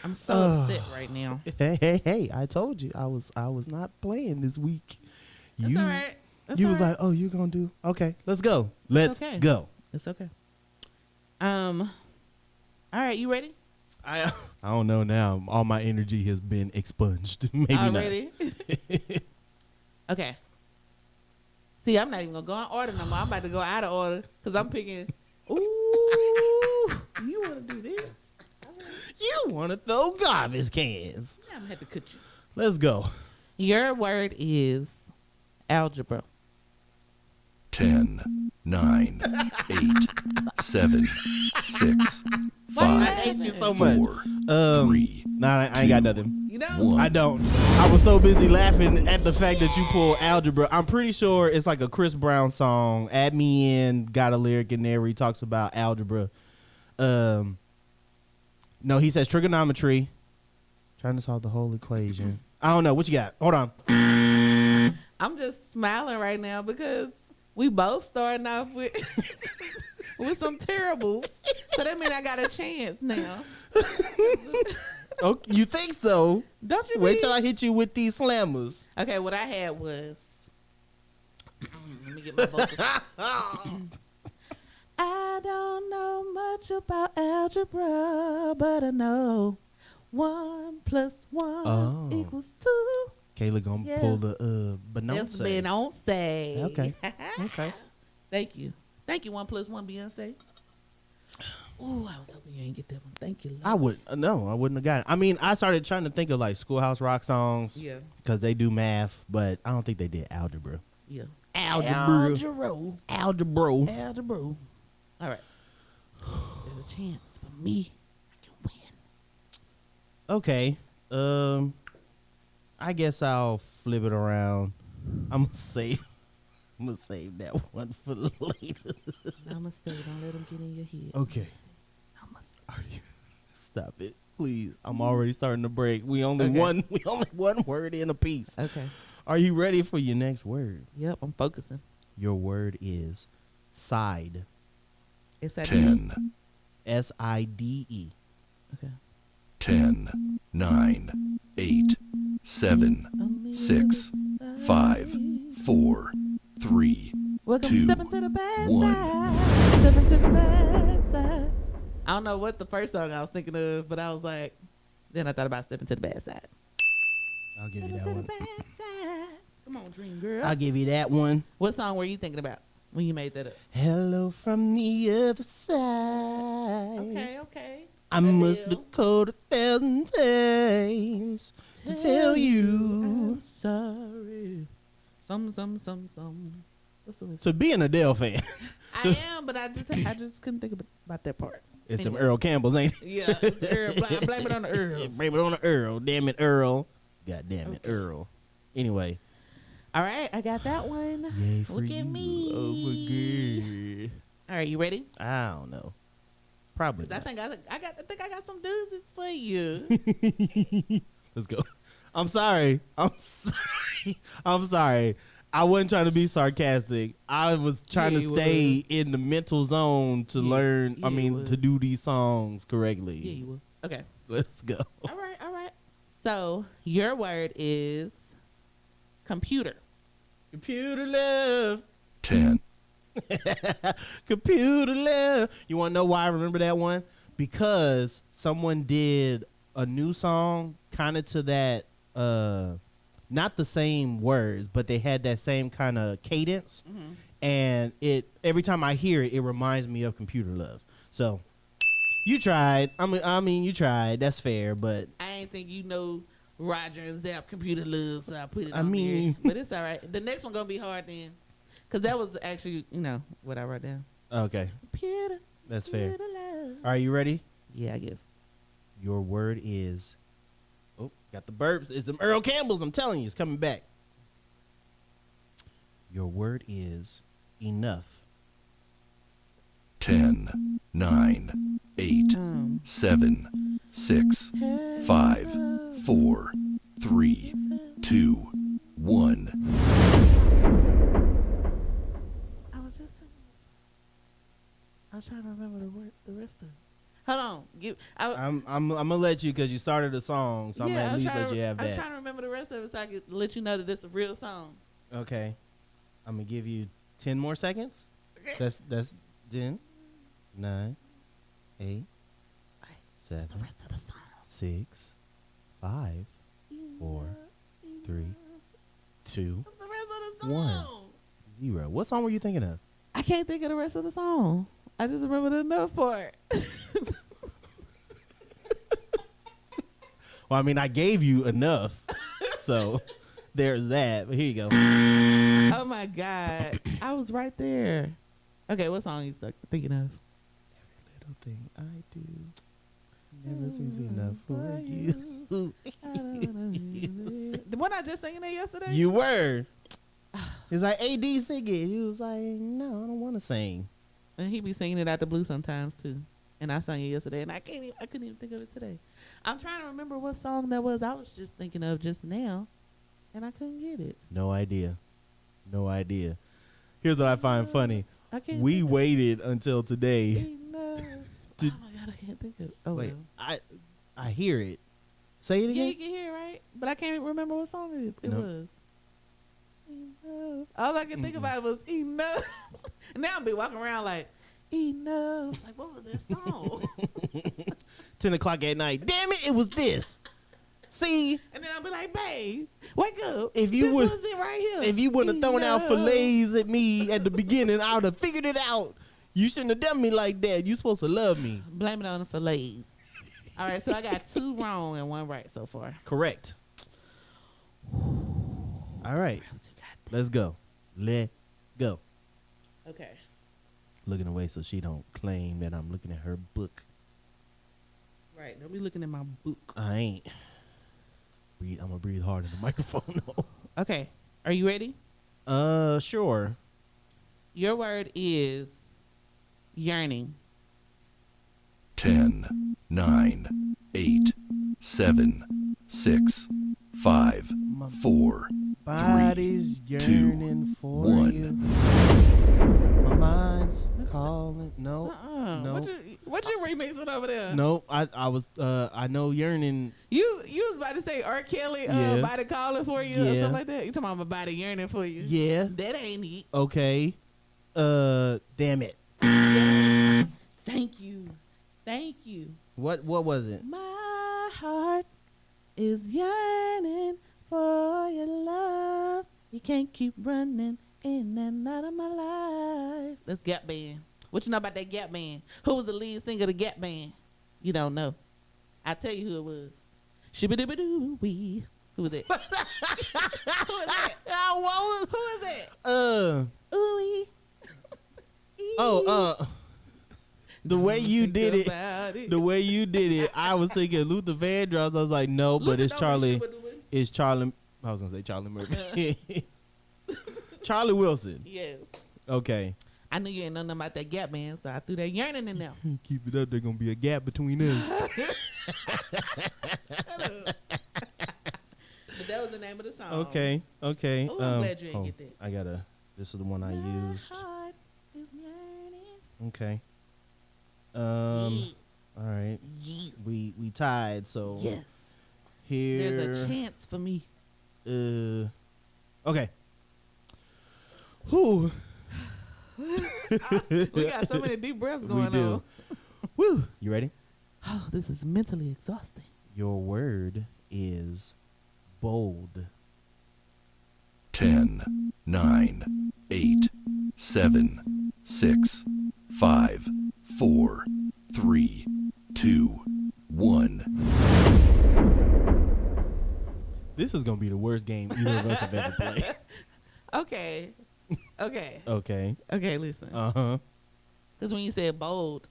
I'm so upset right now. Hey! I told you I was not playing this week. That's all right. That's you all was right. like, oh, you're gonna do okay. Let's go. Let's okay. go. It's okay. All right, you ready? I don't know now. All my energy has been expunged. Maybe Already? Okay. See, I'm not even gonna go in order no more. I'm about to go out of order because I'm picking. Ooh, you want to do this? You want to throw garbage cans? Yeah, I'm gonna have to cut you. Let's go. Your word is algebra. 10, 9, 8, 7, 6, Why you 5, hate you so much? 4, 3, Nah, I ain't got nothing. You know? 1. I don't. I was so busy laughing at the fact that you pulled algebra. I'm pretty sure it's like a Chris Brown song. Add Me In got a lyric in there where he talks about algebra. No, he says trigonometry. Trying to solve the whole equation. I don't know. What you got? Hold on. I'm just smiling right now because we both starting off with with some terribles. So that means I got a chance now. Oh, you think so? Don't you? Wait till I hit you with these slammers. Okay, what I had was. Let me get my vocals. I don't know much about algebra, but I know 1 + 1 equals 2. Kayla gonna pull the That's Beyonce. Beyonce. Okay. Okay. Thank you. Thank you, 1 + 1 Beyonce. Ooh, I was hoping you ain't get that one. Thank you, Lord. I would no, I wouldn't have got it. I mean, I started trying to think of like Schoolhouse Rock songs. Yeah. Because they do math, but I don't think they did algebra. Yeah. Algebra. Algebra. Algebra. All right. There's a chance for me. I can win. Okay. I guess I'll flip it around. I'm gonna save that one for later. Namaste. Don't let them get in your head. Okay. Namaste. Are you stop it, please? I'm already starting to break. We only Okay. one word in a piece. Okay. Are you ready for your next word? Yep, I'm focusing. Your word is side. It's at 10, SIDE. Okay. 10, 9, 8, 7, 6, 5, 4, 3, Welcome 2, to Step Into the Bad 1. Side. Step into the bad side. I don't know what the first song I was thinking of, but I was like, then I thought about Step Into the Bad Side. I'll give you Step that into one. the bad side. Come on, dream girl. I'll give you that one. What song were you thinking about when you made that up? Hello from the other side. Okay. I must have called 1,000 times to tell you. I'm sorry. Some. What's the list? To be an Adele fan. I am, but I just couldn't think about that part. It's them Anyway. Earl Campbells, ain't it? Yeah, Earl, blame it on the Earl. Blame it on the Earl. Damn it, Earl. God damn it, Okay. Earl. Anyway. All right, I got that one. Yay for Look you. at me. Oh, my All right, you ready? God. I don't know. Probably 'Cause I not. think I got some doozies for you. Let's go. I'm sorry. I'm sorry. I wasn't trying to be sarcastic. I was trying Yeah, to you stay in the mental zone to learn, yeah, you to do these songs correctly. Yeah, you will. Okay. Let's go. All right. So your word is computer. Computer love. 10, Computer love. You want to know why I remember that one? Because someone did a new song kind of to that, not the same words, but they had that same kind of cadence. Mm-hmm. And every time I hear it, it reminds me of Computer Love. So you tried. I mean, you tried. That's fair, but I ain't think you know Roger and Zapp computer love, so I put it I on mean- there. But it's all right. The next one gonna be hard then, cause that was actually what I wrote down. okay, Computer. that's fair. Computer love. Are you ready? Yeah, I guess. Your word is. Oh, got the burps. It's them Earl Campbell's. I'm telling you, it's coming back. Your word is enough. 10, 9, 8, 7, 6, 5, 4, 3, 2, 1. I was just singing. I was trying to remember the rest of it. Hold on. I'm gonna let you because you started the song, so I'm gonna at least let you have I'm that. trying to remember the rest of it so I can let you know that it's a real song. Okay, I'm gonna give you 10 more seconds. Okay. That's 10, 9, 8, What's the 7, rest of the song? 6, 5, 4, 3, 2, What's the rest of the song? 1, 0. What song were you thinking of? I can't think of the rest of the song. I just remember the enough part. Well, I mean, I gave you enough, so there's that. But here you go. Oh my God. I was right there. Okay, what song you stuck thinking of? Little thing I do never seems enough for you. The one I just sang it yesterday? You were. It's like AD singing. He was like, no, I don't want to sing. And he be singing it out the blue sometimes too. And I sang it yesterday, and I couldn't even think of it today. I'm trying to remember what song that was. I was just thinking of just now, and I couldn't get it. No idea. Here's what I find funny. I can't. We think waited until today. Enough. to- Oh my God, I can't think of it. Oh Wait, well. I hear it. Say it Yeah, again. you can hear it, right? But I can't remember what song it Nope. was. Enough. All I could think about was enough. And now I'm be walking around like enough. Like what was that song? 10 o'clock at night. Damn it, it was this. See, And then I'll be like, babe, wake up. If you this would- was it right here. if you wouldn't have thrown out Enough. fillets at me at the beginning, I would have figured it out. You shouldn't have done me like that. You supposed to love me. Blame it on the fillets. All right, so I got 2 wrong and 1 right so far. Correct. All right, What else you got let's go. Let go. there? Okay. Looking away so she don't claim that I'm looking at her book. Right. Don't be looking at my book. I ain't. I'm gonna breathe hard in the microphone though. Okay. Are you ready? Sure. Your word is yearning. 10, 9, 8, 7, 6, 5, 4, Body's 2, yearning for 1. you. My mind's calling. No. No. What you remixing over there? No, I was I know yearning. You was about to say R. Kelly Yeah. body calling for you or Yeah. something like that. You talking about my body yearning for you? Yeah. That ain't it. Okay. Damn it. Yeah. Thank you. Thank you. What was it? My heart is yearning for your love. You can't keep running in and out of my life. That's Gap Band. What you know about that Gap Band? Who was the lead singer of the Gap Band? You don't know. I'll tell you who it was. Shibidibidoo-wee. Who was it? Who was it? Who is it? Ooh-wee. The way you did it, About the way you did it, I was thinking Luther Vandross. I was like, no, but it's Charlie. It's Charlie. I was gonna say Charlie Murphy. Charlie Wilson. Yes. Okay. I knew you ain't know nothing about that Gap Band, so I threw that yearning in there. Keep it up. There's gonna be a gap between us. But that was the name of the song. Okay. Okay. Oh, I'm glad you didn't get that. I gotta. This is the one I used. My heart is yearning. Okay. Yeet. All right. Yeet. We tied. So Yes. here. There's a chance for me. Okay. Whew. We got so many deep breaths going do. on. Woo. You ready? Oh, this is mentally exhausting. Your word is bold. 10, 9, 8, 7, 6, 5, 4, 3, 2, 1. This is gonna be the worst game either of us have ever played. Okay. Okay. Okay. Okay, listen. Uh-huh. Because when you said bold,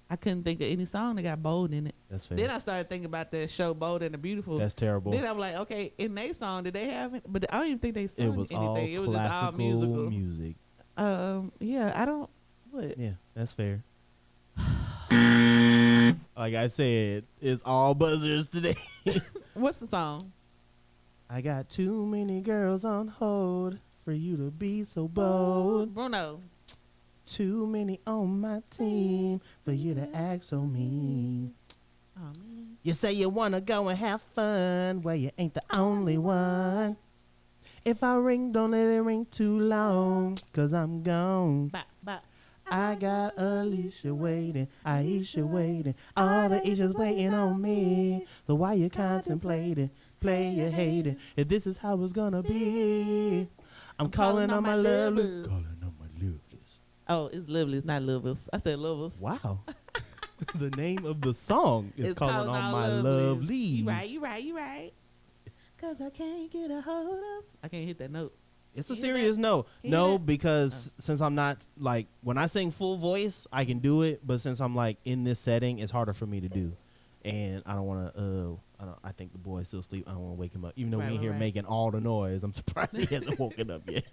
I couldn't think of any song that got bold in it. That's fair. Then I started thinking about that show Bold and the Beautiful. That's terrible. Then I'm like, okay, in their song, did they have it? But I don't even think they sung It was anything. all It was just all classical musical. music. Yeah, I don't. What? Yeah, that's fair. Like I said, it's all buzzers today. What's the song? I got too many girls on hold for you to be so bold. Bruno. Too many on my team for you to act so mean. Oh, man. You say you wanna go and have fun, well you ain't the only one. If I ring, don't let it ring too long, 'cause I'm gone. Bop, bop. I got Alicia waiting, Aisha waiting, all the Aisha's waiting on me. So why you contemplating, play you hating, if this is how it's gonna be? I'm calling on my lovelies. Calling on my lovelies. Oh, it's Lovely. It's not Lovers. I said Lovers. Wow. The name of the song is calling on my lovelies. You right. 'Cause I can't get a hold of. I can't hit that note. It's a serious no. No, because since I'm not, like, when I sing full voice, I can do it. But since I'm, like, in this setting, it's harder for me to do. And I don't want to, I think the boy's still asleep. I don't want to wake him up. Even though we in here making all the noise, I'm surprised he hasn't woken up yet.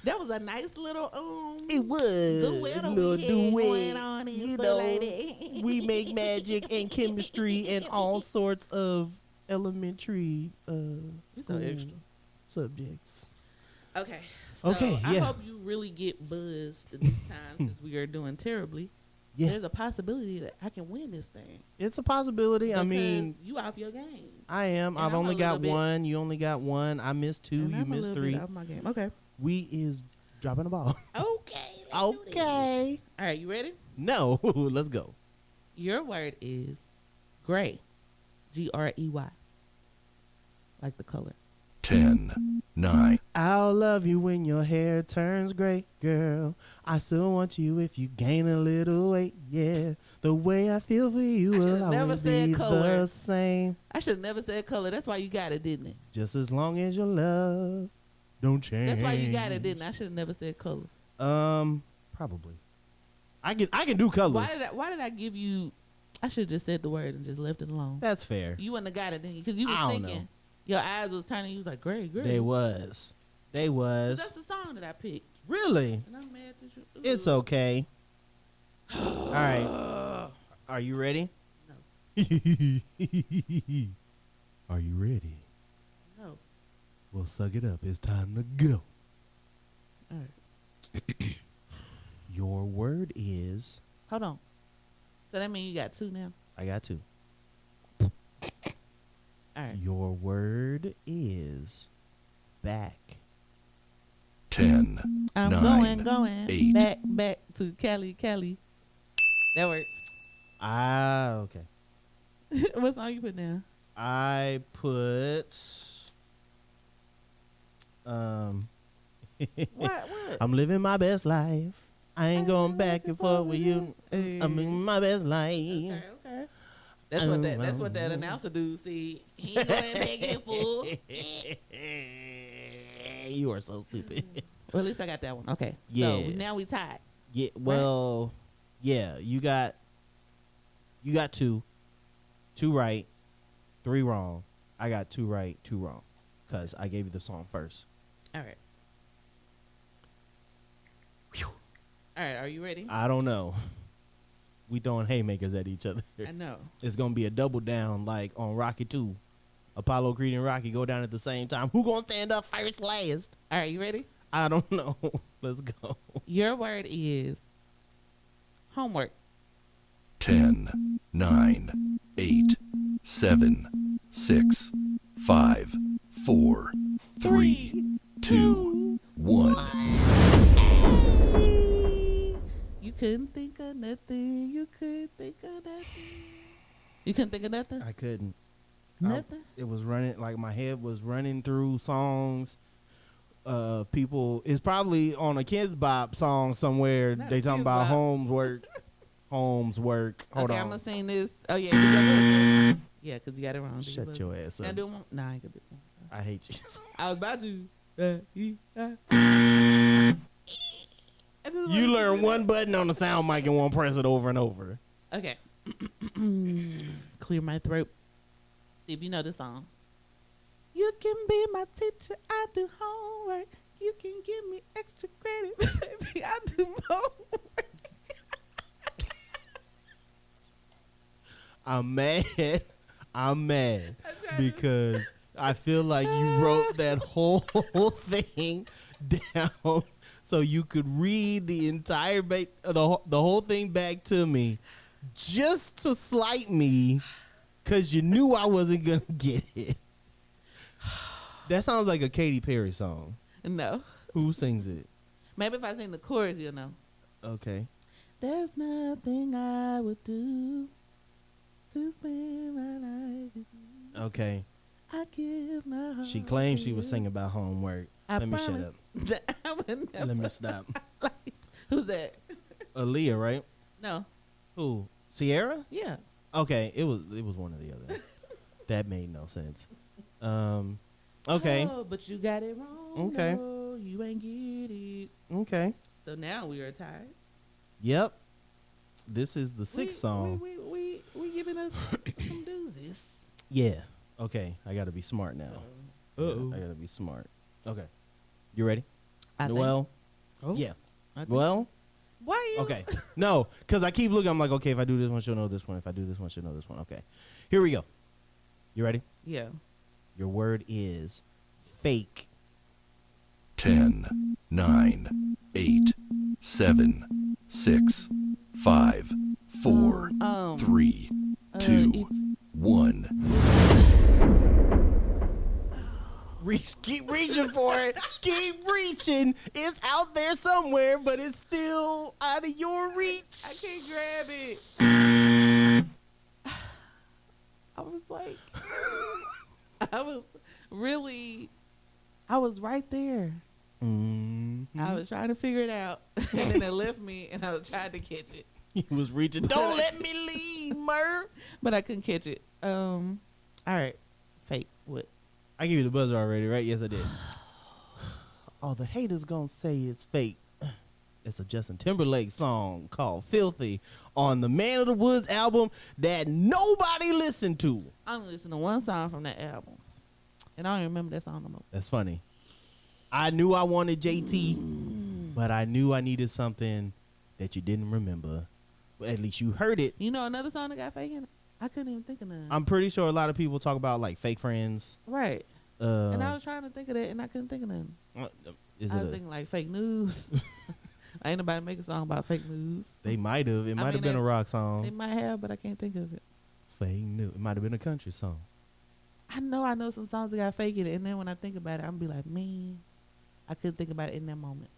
That was a nice little, it was. little duet going on in you for know, lady. we make magic and chemistry and all sorts of elementary school extra. subjects. Okay. So Okay, I yeah. hope you really get buzzed this time since we are doing terribly. Yeah. There's a possibility that I can win this thing. It's a possibility. I Because mean, you off your game. I am. And I've I'm only a got little bit- one. You only got one. I missed two. And You I'm a missed little three. bit off my game. Okay. We is dropping the ball. Okay. let's do this. Okay. All right. You ready? No, let's go. Your word is gray. Grey. Like the color. 10, 9, I'll love you when your hair turns gray, girl. I still want you if you gain a little weight, yeah. The way I feel for you will should've never always said be color. the same. I should have never said color. That's why you got it, didn't it? Just as long as your love don't change. That's why you got it, didn't it? I should have never said color. Probably. I can do colors. Why did I give you? I should have just said the word and just left it alone. That's fair. You wouldn't have got it, didn't you? Because you I was don't thinking. know. Your eyes was turning. You was like gray. They was. But that's the song that I picked, Really? and I'm mad that you. It's okay. All right. Are you ready? No. Are you ready? No. Well, suck it up. It's time to go. All right. Your word is. Hold on. So that means you got two now. I got two. All right. Your word is back. 10, I'm 9, going 8. back to Cali. That works. Okay. What song you put down? I put. What? I'm living my best life. I ain't going back and forth with you. I'm living my best life. Okay. That's what that announcer dude said. He ain't going back and forth. You are so stupid. Well, at least I got that one. Okay. Yeah. So now we tied. Yeah. Well, yeah. You got two right, three wrong. I got two right, two wrong, because I gave you the song first. All right. All right. Are you ready? I don't know. We throwing haymakers at each other. I know. It's gonna be a double down like on Rocky 2. Apollo Creed and Rocky go down at the same time. Who gonna stand up first, last? All right. You ready? I don't know. Let's go. Your word is homework. 10, 9, 8, 7, 6, 5, 4, 3, 2, 1. You couldn't think of nothing. You couldn't think of nothing. You couldn't think of nothing? I couldn't. Nothing? It was running, like my head was running through songs. People, it's probably on a Kids Bop song somewhere. Not They a talking Kidz about Bop. homes work. Hold Okay, on. I'm going to sing this. Oh, yeah. You got it. Yeah, because you got it wrong. Shut your ass Can I up. do one? Nah, I ain't going to do one. I hate you. I was about to. You learn one button on the sound mic and won't press it over and over. Okay. Clear my throat. See if you know the song. You can be my teacher. I do homework. You can give me extra credit. Baby, I do more work. I'm mad. I'm mad tried to- because I feel like you wrote that whole thing down so you could read the entire the whole thing back to me just to slight me because you knew I wasn't gonna get it. That sounds like a Katy Perry song. No. Who sings it? Maybe if I sing the chorus, you'll know. Okay. There's nothing I would do to spend my life with you. Okay. I give my heart. She claimed to she was you. singing about homework. I Let me shut promise up. that I would never. Let me stop. Who's that? Aaliyah, right? No. Who? Sierra? Yeah. Okay, it was one or the other. That made no sense. Okay. Oh, but you got it wrong. Okay. No, you ain't get it. Okay. So now we are tied. Yep. This is the sixth song. We giving us some doozies. Yeah. Okay. I got to be smart now. Uh-oh. I got to be smart. Okay. You ready? I think Well, so. yeah. I think Well, Why you? okay. No, because I keep looking. I'm like, okay, if I do this one, she'll know this one. If I do this one, she'll know this one. Okay. Here we go. You ready? Yeah. Your word is fake. 10, 9, 8, 7, 6, 5, 4, 3, 2, 1. Keep reaching for it. Keep reaching. It's out there somewhere, but it's still out of your reach. I can't grab it. I was like, I was right there. Mm-hmm. I was trying to figure it out, and then it left me, and I was trying to catch it, He was reaching. Don't let me leave, Murph. but I couldn't catch it. All right, fake. What? I gave you the buzzer already, right? Yes, I did. Oh, the haters gonna say it's fake. It's a Justin Timberlake song called "Filthy" on the Man of the Woods album that nobody listened to. I only listened to one song from that album, and I don't even remember that song no more. That's funny. I knew I wanted JT, but I knew I needed something that you didn't remember. Well, at least you heard it. You know another song that got fake in it? I couldn't even think of none. I'm pretty sure a lot of people talk about like fake friends. Right. And I was trying to think of that, and I couldn't think of none. Is I it was thinking like fake news. Ain't nobody make a song about fake news. they might have. It might have mean, been they- a rock They song. might have, but I can't think of it. Fake news. It might have been a country song. I know some songs that got fake in it, and then when I think about it, I'm be like, man, I couldn't think about it in that moment.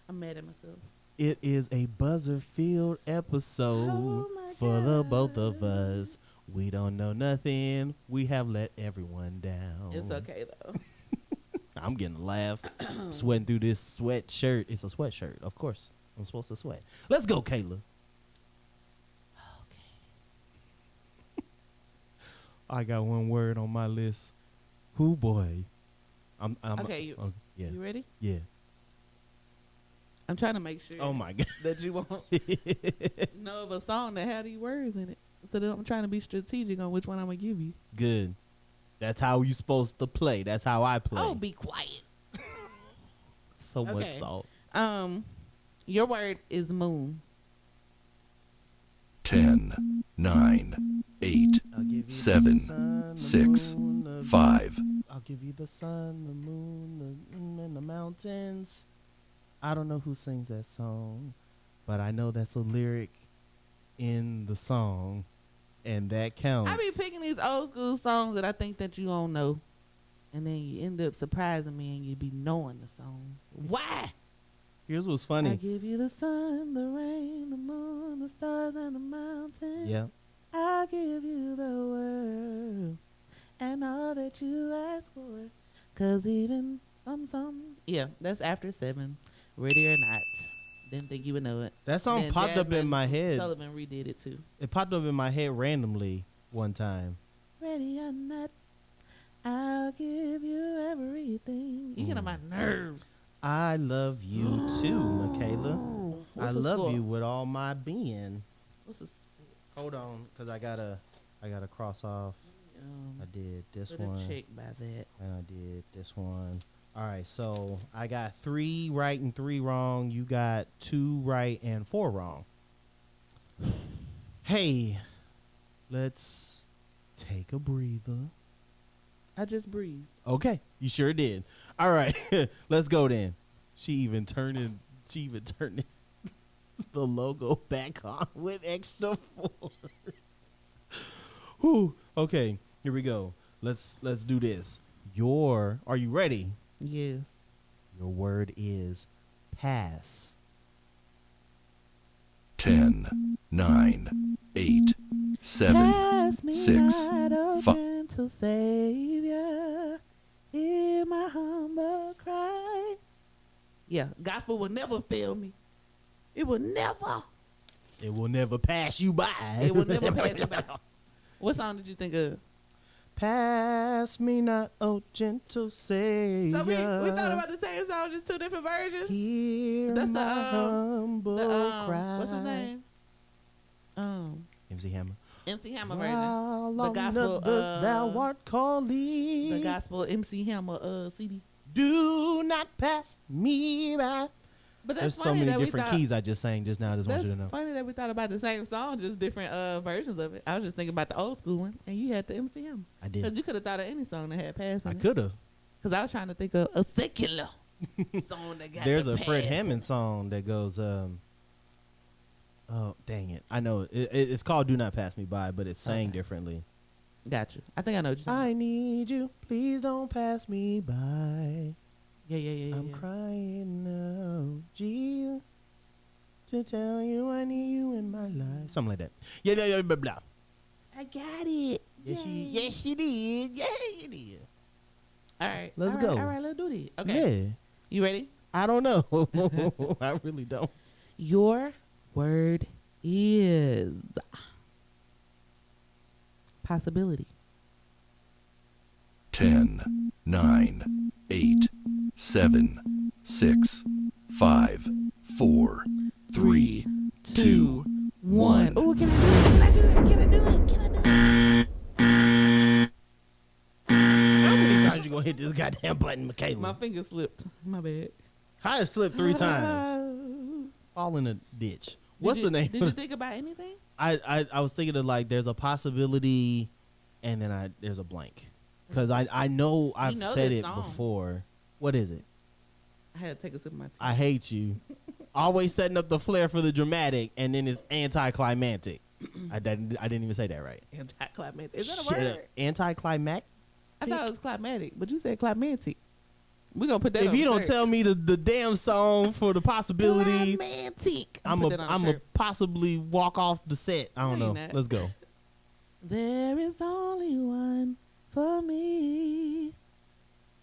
I'm mad at myself. It is a buzzer-filled episode Oh my for the God. both of us. We don't know nothing. We have let everyone down. It's okay though. I'm getting a laugh. Sweating through this sweatshirt. It's a sweatshirt, of course. I'm supposed to sweat. Let's go, Kayla. I got one word on my list. Who boy? I'm Okay, yeah. You ready? Yeah. I'm trying to make sure. Oh my god. That you won't know of a song that had these words in it. So that I'm trying to be strategic on which one I'm gonna give you. Good. That's how you supposed to play. That's how I play. Oh, be quiet. So much Okay. salt. Your word is moon. 10, 9, 8, I'll give you the 7, sun, the 6, moon, the 5. I'll give you the sun, the moon, and the mountains. I don't know who sings that song, but I know that's a lyric in the song, and that counts. I be picking these old school songs that I think that you don't know, and then you end up surprising me and you be knowing the songs. Why? Here's what's I funny. give you the sun, the rain, the moon, the stars, and the mountains. Yeah. I give you the world and all that you ask for. 'Cause even yeah, that's after 7. Ready or not. Didn't think you would know it. That song Then popped up in Jasmine my head. Sullivan redid it too. It popped up in my head randomly one time. Ready or not, I'll give you everything. You get on my nerves. I love you too, Michaela. What's I the love score? you with all my being. What's the Hold on, cause I gotta cross off. I did this put a one, check by that. and I did this one. All right, so I got 3 right and 3 wrong. You got 2 right and 4 wrong. Hey, let's take a breather. I just breathed. Okay, you sure did. All right, let's go then. She even turned the logo back on with extra force. Whew. Okay, here we go. Let's do this. Are you ready? Yes. Your word is pass. 10, 9, 8, 7, Pass me 6, not, oh 5. gentle Savior, hear my humble cry. Yeah, gospel will never fail me. It will never. It will never pass you by. It will never pass you by. What song did you think of? Pass me not, oh gentle Savior. So we thought about the same song, just two different versions. Hear That's my the humble cry. what's his name? MC Hammer. MC Hammer version. While The on gospel, others thou art calling. The gospel MC Hammer CD. Do not pass me by. But that's There's so funny many that we different thought, keys I just sang just now. I just want That's you to know. funny that we thought about the same song, just different versions of it. I was just thinking about the old school one, and you had the MC Hammer. I Because did. you could have thought of any song that had pass in I it. could have. Because I was trying to think of a secular song that got There's the a Fred pass. Hammond song that goes, oh, dang it. I know. It's called Do Not Pass Me By, but it's sang Okay. differently. Got you. I think I know what you're saying. I need you. Please don't pass me by. Yeah. I'm crying now, Jesus, to tell you I need you in my life. Something like that. Yeah, blah, blah. I got it. Yes, she did. Yeah, you did. All right. Let's go. All right, let's do this. Okay. Yeah. You ready? I don't know. I really don't. Your word is possibility. 10, 9, 8, 7, 6, 5, 4, 3, 2, 1. Oh, can I do it? Can I do it? Can I do it? How many times you gonna hit this goddamn button, Michaela? My finger slipped. My bad. I slipped 3 times. Fall in a ditch. What's the name? Did you think about anything? I was thinking of like there's a possibility, and then there's a blank, because I know I've know said this it song. before. What is it? I had to take a sip of my tea. I hate you. Always setting up the flair for the dramatic, and then it's anticlimactic. I didn't even say that right. Anticlimactic. Is that a Shut word? up. Anticlimactic. I thought it was climatic, but you said climatic. We're going to put that If on you the don't shirt. tell me the damn song for the possibility, Climatic. I'm put that on a shirt. possibly walk off the set. I don't No, know. you're not. Let's go. There is only one for me.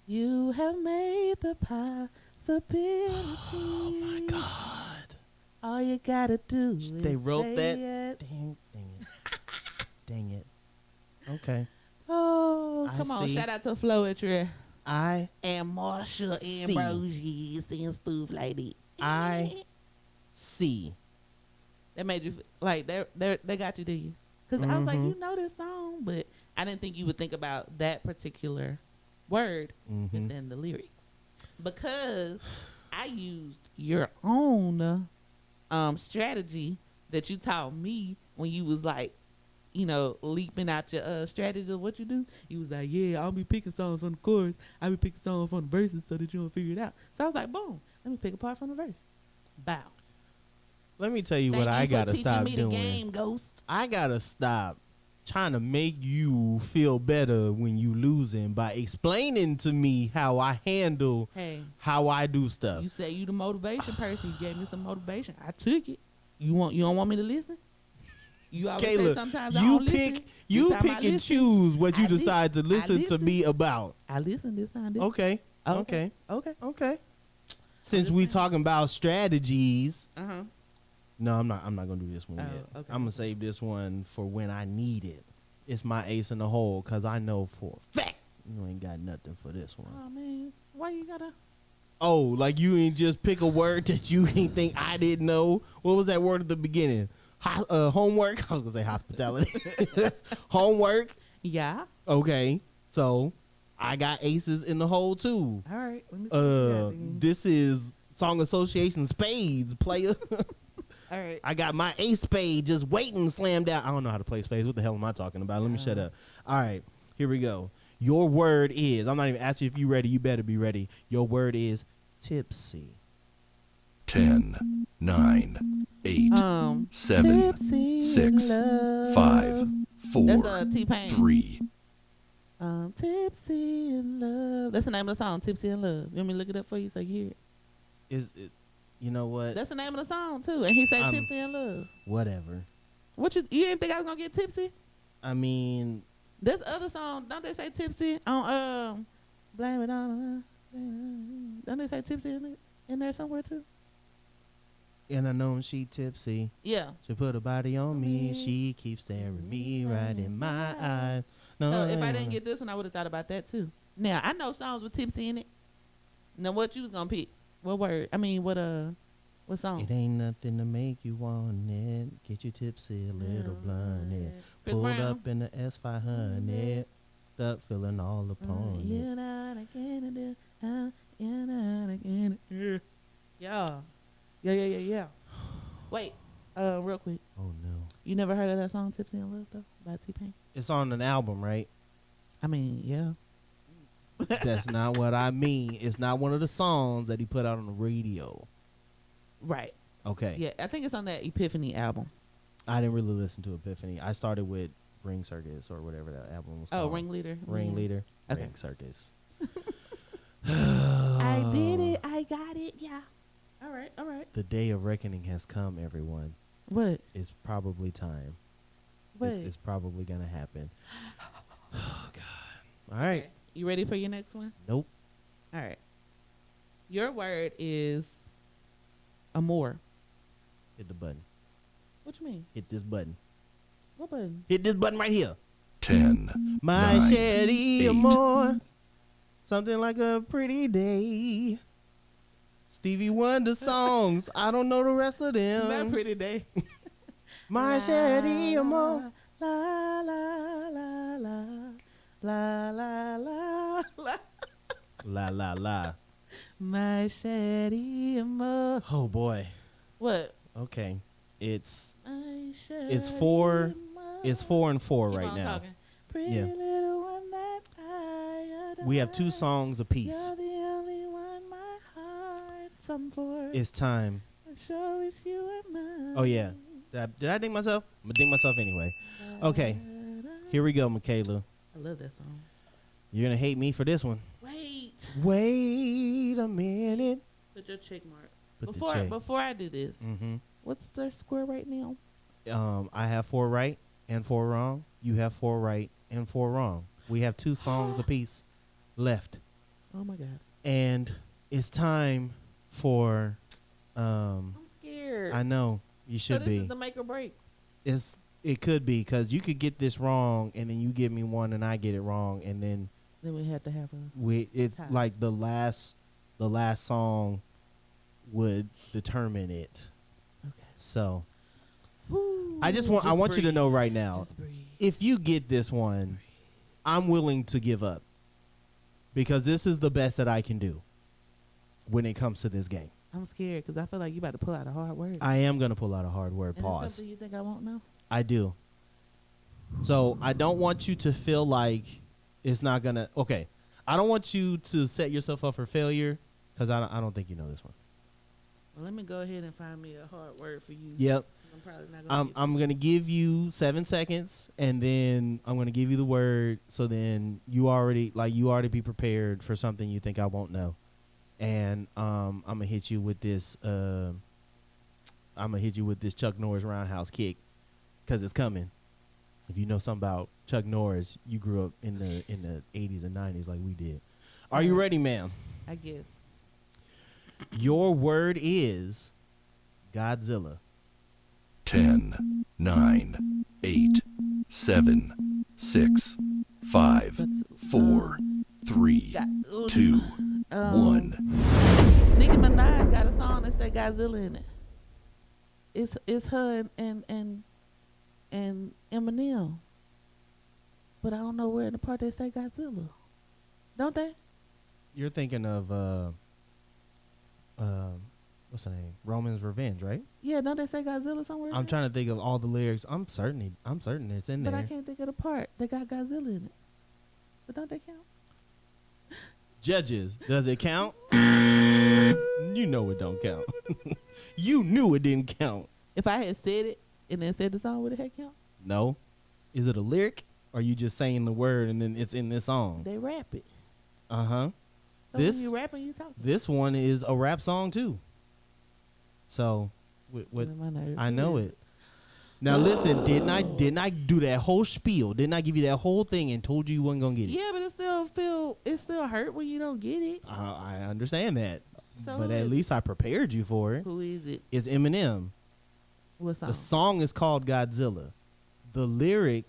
You have made the possibility. Oh my God. All you gotta do is They wrote say that. it. Dang it. Dang it. Okay. Oh, I come on. see. Shout out to Floetry I and Marshall See. Ambrosius and stuff like that. I see. That made you like they got you, did you? Because I was like, Mhm. you know this song, but I didn't think you would think about that particular word Mhm. within the lyrics, because I used your own strategy that you taught me when you was like, you know, leaping out your strategy of what you do. You was like, yeah, I'll be picking songs from the chorus. I'll be picking songs from the verses so that you don't figure it out. So I was like, boom, let me pick a part from the verse. Bow. Let me tell you Thank what you I for gotta teaching stop me doing. the game, Ghost. I gotta stop trying to make you feel better when you losing by explaining to me how I handle Hey, how I do stuff. you say you the motivation person. You gave me some motivation. I took it. You don't want me to listen? You always say Kayla, sometimes I you don't pick listen. you This time I pick and listen. choose what you I li- decide to I listen to listen. me about. I listen this time. Okay. Okay. Okay. Okay. Since just we saying. talking about strategies, Uh-huh. no, I'm not gonna do this one Oh, yet. okay. I'm gonna save this one for when I need it. It's my ace in the hole because I know for a fact you ain't got nothing for this one. Oh man, why you gotta? Oh, like you ain't just pick a word that you ain't think I didn't know. What was that word at the beginning? Homework. I was gonna say hospitality. Homework. Yeah. Okay, so I got aces in the hole too. All right. Let me see what you got then. This is Song Association Spades, player. All right. I got my ace spade just waiting slammed down. I don't know how to play spades. What the hell am I talking about? Let me shut up. All right, here we go. Your word is, I'm not even asking if you ready. You better be ready. Your word is tipsy. 10, 9, 8, 7, Tipsy 6, in 5, love. 4, That's T-Pain. 3, Tipsy in love. That's the name of the song, Tipsy in Love. You want me to look it up for you so you hear it? Is it? You know what? That's the name of the song too. And he said I'm- Tipsy in Love. Whatever. What you didn't think I was gonna get tipsy? I mean, This other song, don't they say tipsy on Blame It On? Don't they say tipsy in there somewhere too? and I know she tipsy. Yeah. She put her body on me. She keeps staring me right in my eyes. No, So if I didn't get this one, I would have thought about that too. Now I know songs with tipsy in it. Now what you was gonna pick? What word? I mean, what song? It ain't nothing to make you want it. Get you tipsy, a little blunted. Chris Pulled Brown. up in the S500. Stuck feeling all upon it. You're not again to do. You're not again. Yeah. Yeah. Wait. Real quick. Oh no. You never heard of that song "Tipsy in Love" though by T-Pain? It's on an album, right? I mean, yeah. That's not what I mean. It's not one of the songs that he put out on the radio. Right. Okay. Yeah, I think it's on that Epiphany album. I didn't really listen to Epiphany. I started with Ring Circus or whatever that album was Oh, called. Ringleader. Ringleader. Okay. Ring Circus. I did it. I got it. Yeah. All right. The day of reckoning has come, everyone. What? It's probably time. What? It's probably going to happen. Oh, God. All right. Okay. You ready for your next one? Nope. All right. Your word is amor. Hit the button. What you mean? Hit this button. What button? Hit this button right here. 10, My 9, Shetty 8, Amor. Something like a pretty day. Stevie Wonder songs. I don't know the rest of My them. pretty day. My Shetty Amor. La la la la la la la la. La la la. My shady amor. Oh boy. What? Okay. It's My It's four- shady amor. it's 4 and 4 Keep right on now. talking. Pretty Yeah. little one that I adore. We have 2 songs apiece. You're the only one my heart's on for. It's time. I sure wish you were mine. Oh yeah. Did I ding myself? I'm gonna ding myself anyway. Okay. Here we go, Michaela. I love that song. You're gonna hate me for this one. Wait. Wait a minute. Put your check mark. Put the check. Before I do this, Mm-hmm. what's their score right now? I have 4 right and 4 wrong. You have 4 right and 4 wrong. We have 2 songs apiece left, Oh my god. and it's time for. I'm scared. I know you so should this be. is the make or break. It could be because you could get this wrong, and then you give me one, and I get it wrong, and then Then we have to have a. it's Tie. like the last song would determine it. Okay. So Woo, I want you to breathe. know right now, Just breathe. if you get this one, I'm willing to give up because this is the best that I can do when it comes to this game. I'm scared because I feel like you about to pull out a hard word. I am gonna pull out a hard word. And it's Pause. something you think I won't know? I do. So I don't want you to feel like it's not gonna. Okay, I don't want you to set yourself up for failure because I don't think you know this one. Well, let me go ahead and find me a hard word for you. Yep. I'm probably not gonna. get I'm gonna give you 7 seconds, and then I'm gonna give you the word. So then you already be prepared for something you think I won't know, and I'm gonna hit you with this. I'm gonna hit you with this Chuck Norris roundhouse kick, cause it's coming. If you know something about Chuck Norris, you grew up in the 80s and 90s like we did. Are you ready, ma'am? I guess. Your word is Godzilla. 10, 9, 8, 7, 6, 5, 4, 3, 2, 1. Nicki Minaj got a song that say Godzilla in it. It's her and Eminem. But I don't know where in the part they say Godzilla. Don't they? You're thinking of What's the name? Roman's Revenge, right? Yeah, don't they say Godzilla somewhere? I'm trying to think of all the lyrics. I'm certain it's in but there. I can't think of the part that got Godzilla in it. But don't they count? Judges, does it count? You know it don't count. You knew it didn't count. If I had said it and then said the song, would it have count? No. Is it a lyric? Or are you just saying the word and then it's in this song? They rap it. Uh-huh. So This when you rapping, you talking. This one is a rap song too. So, what I know it. Now listen, didn't I do that whole spiel? Didn't I give you that whole thing and told you wasn't gonna get it? Yeah, but it still hurt when you don't get it. I understand that, So but at least I prepared you for it. Who is it? It's Eminem. What song? The song is called Godzilla. The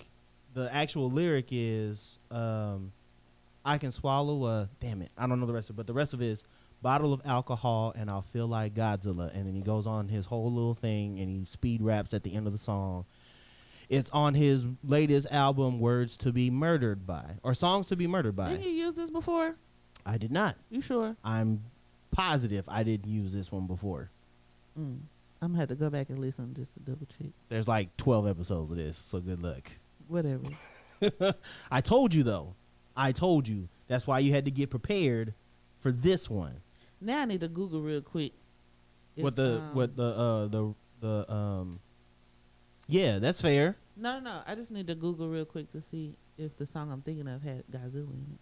actual lyric is, I can swallow a, damn it, I don't know the rest of it, but the rest of it is bottle of alcohol and I'll feel like Godzilla. And then he goes on his whole little thing and he speed raps at the end of the song. It's on his latest album, Words to Be Murdered By, or Songs to Be Murdered By. Didn't you use this before? I did not. You sure? I'm positive I didn't use this one before. I'm gonna have to go back and listen just to double check. There's like 12 episodes of this, so good luck. Whatever. I told you though. I told you. That's why you had to get prepared for this one. Now I need to Google real quick. Yeah, that's fair. No. I just need to Google real quick to see if the song I'm thinking of had Godzilla in it.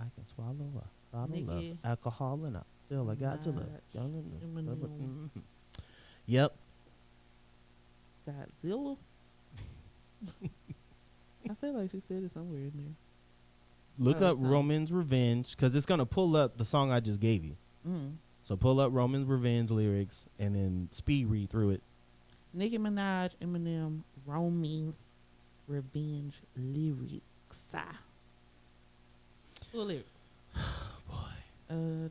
I can swallow a bottle Nigga. of alcohol and I feel like Godzilla. Eminem. Yep. Godzilla. I feel like she said it somewhere in there. Look Oh, up it's not. Roman's Revenge because it's gonna pull up the song I just gave you. So pull up Roman's Revenge lyrics and then speed read through it. Nicki Minaj, Eminem, Roman's Revenge lyrics. Full lyrics. Boy. Not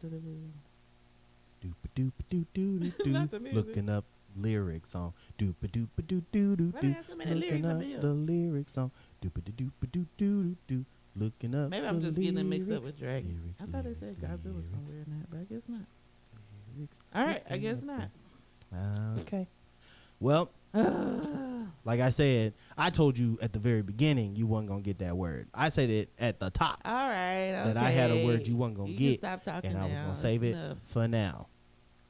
the music. Looking up lyrics on doopa doopa doo doo doo Why they doo. have so many Looking lyrics up up here? the lyrics on doopa doo doo doo doo. Looking up. Maybe I'm the just getting it mixed up lyrics. with Dragon. Lyrics, I thought it said lyrics, Godzilla lyrics, somewhere in that, but I guess not. lyrics. All right, I guess Looking not. up the- Okay. Well, like I said, I told you at the very beginning you wasn't gonna get that word. I said it at the top All right, okay. that I had a word you wasn't gonna You get, can stop talking and I was now. gonna save it Enough. for now.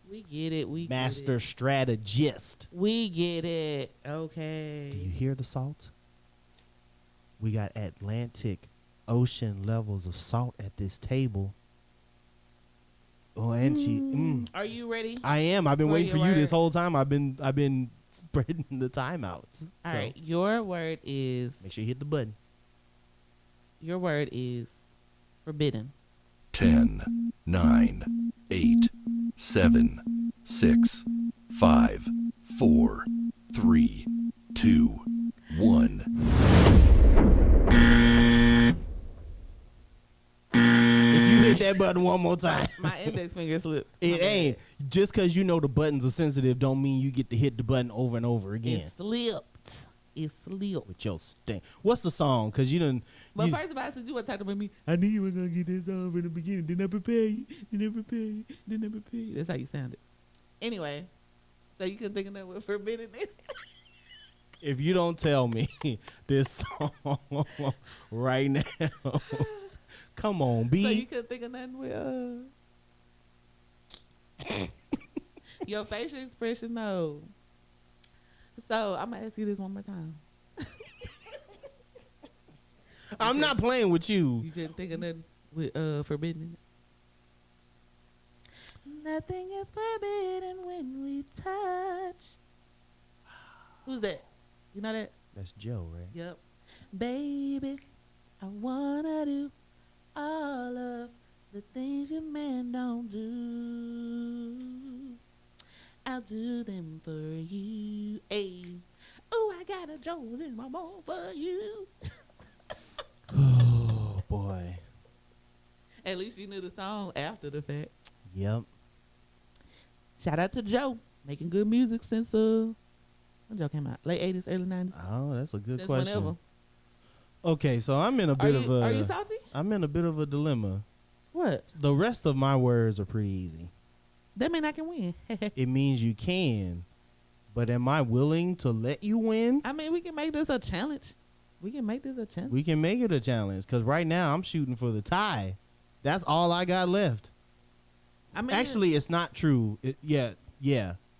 We get it. We Master Get it. strategist. We get it. Do you Okay. hear the salt? We got Atlantic Ocean levels of salt at this table. Oh, and she. Are you ready? I am. I've been For waiting for your you this word. whole time. I've been spreading the timeouts. All So, right. Your word is. make sure you hit the button. Your word is forbidden. 10, 9, 8, 7, 6, 5, 4, 3, 2, 1. If you hit that button one more time, My index finger slipped. it My bad. ain't just because you know the buttons are sensitive. Don't mean you get to hit the button over and over again It slipped. It slipped. with your stink. What's the song? Because you didn't. But first of all, since you were talking about me, I knew you were gonna get this song from the beginning. Didn't I prepare you? Didn't I prepare you? Didn't I prepare you? That's how you sounded. Anyway, so you couldn't think of that word forbidden. If you don't tell me this song right now, come on, So you B. couldn't think of nothing with your facial expression, though. So I'm gonna ask you this one more time. I'm not playing with you. You couldn't think of nothing with forbidden. Nothing is forbidden when we touch. Who's that? You know that? That's Joe, right? Yep. Baby, I wanna do all of the things your man don't do. I'll do them for you. Hey. Oh, I got a Jones in my mouth for you. Oh boy. At least you knew the song after the fact. Yep. Shout out to Joe, making good music since when Joe came out, late 80s, early 90s. Oh, that's a good Since question. whenever. Okay, so I'm in a bit of a. Are you salty? I'm in a bit of a dilemma. What? The rest of my words are pretty easy. That mean I can win. It means you can. But am I willing to let you win? I mean, we can make this a challenge. We can make this a challenge. We can make it a challenge because right now I'm shooting for the tie. That's all I got left. I mean, Actually, it's not true. Yeah.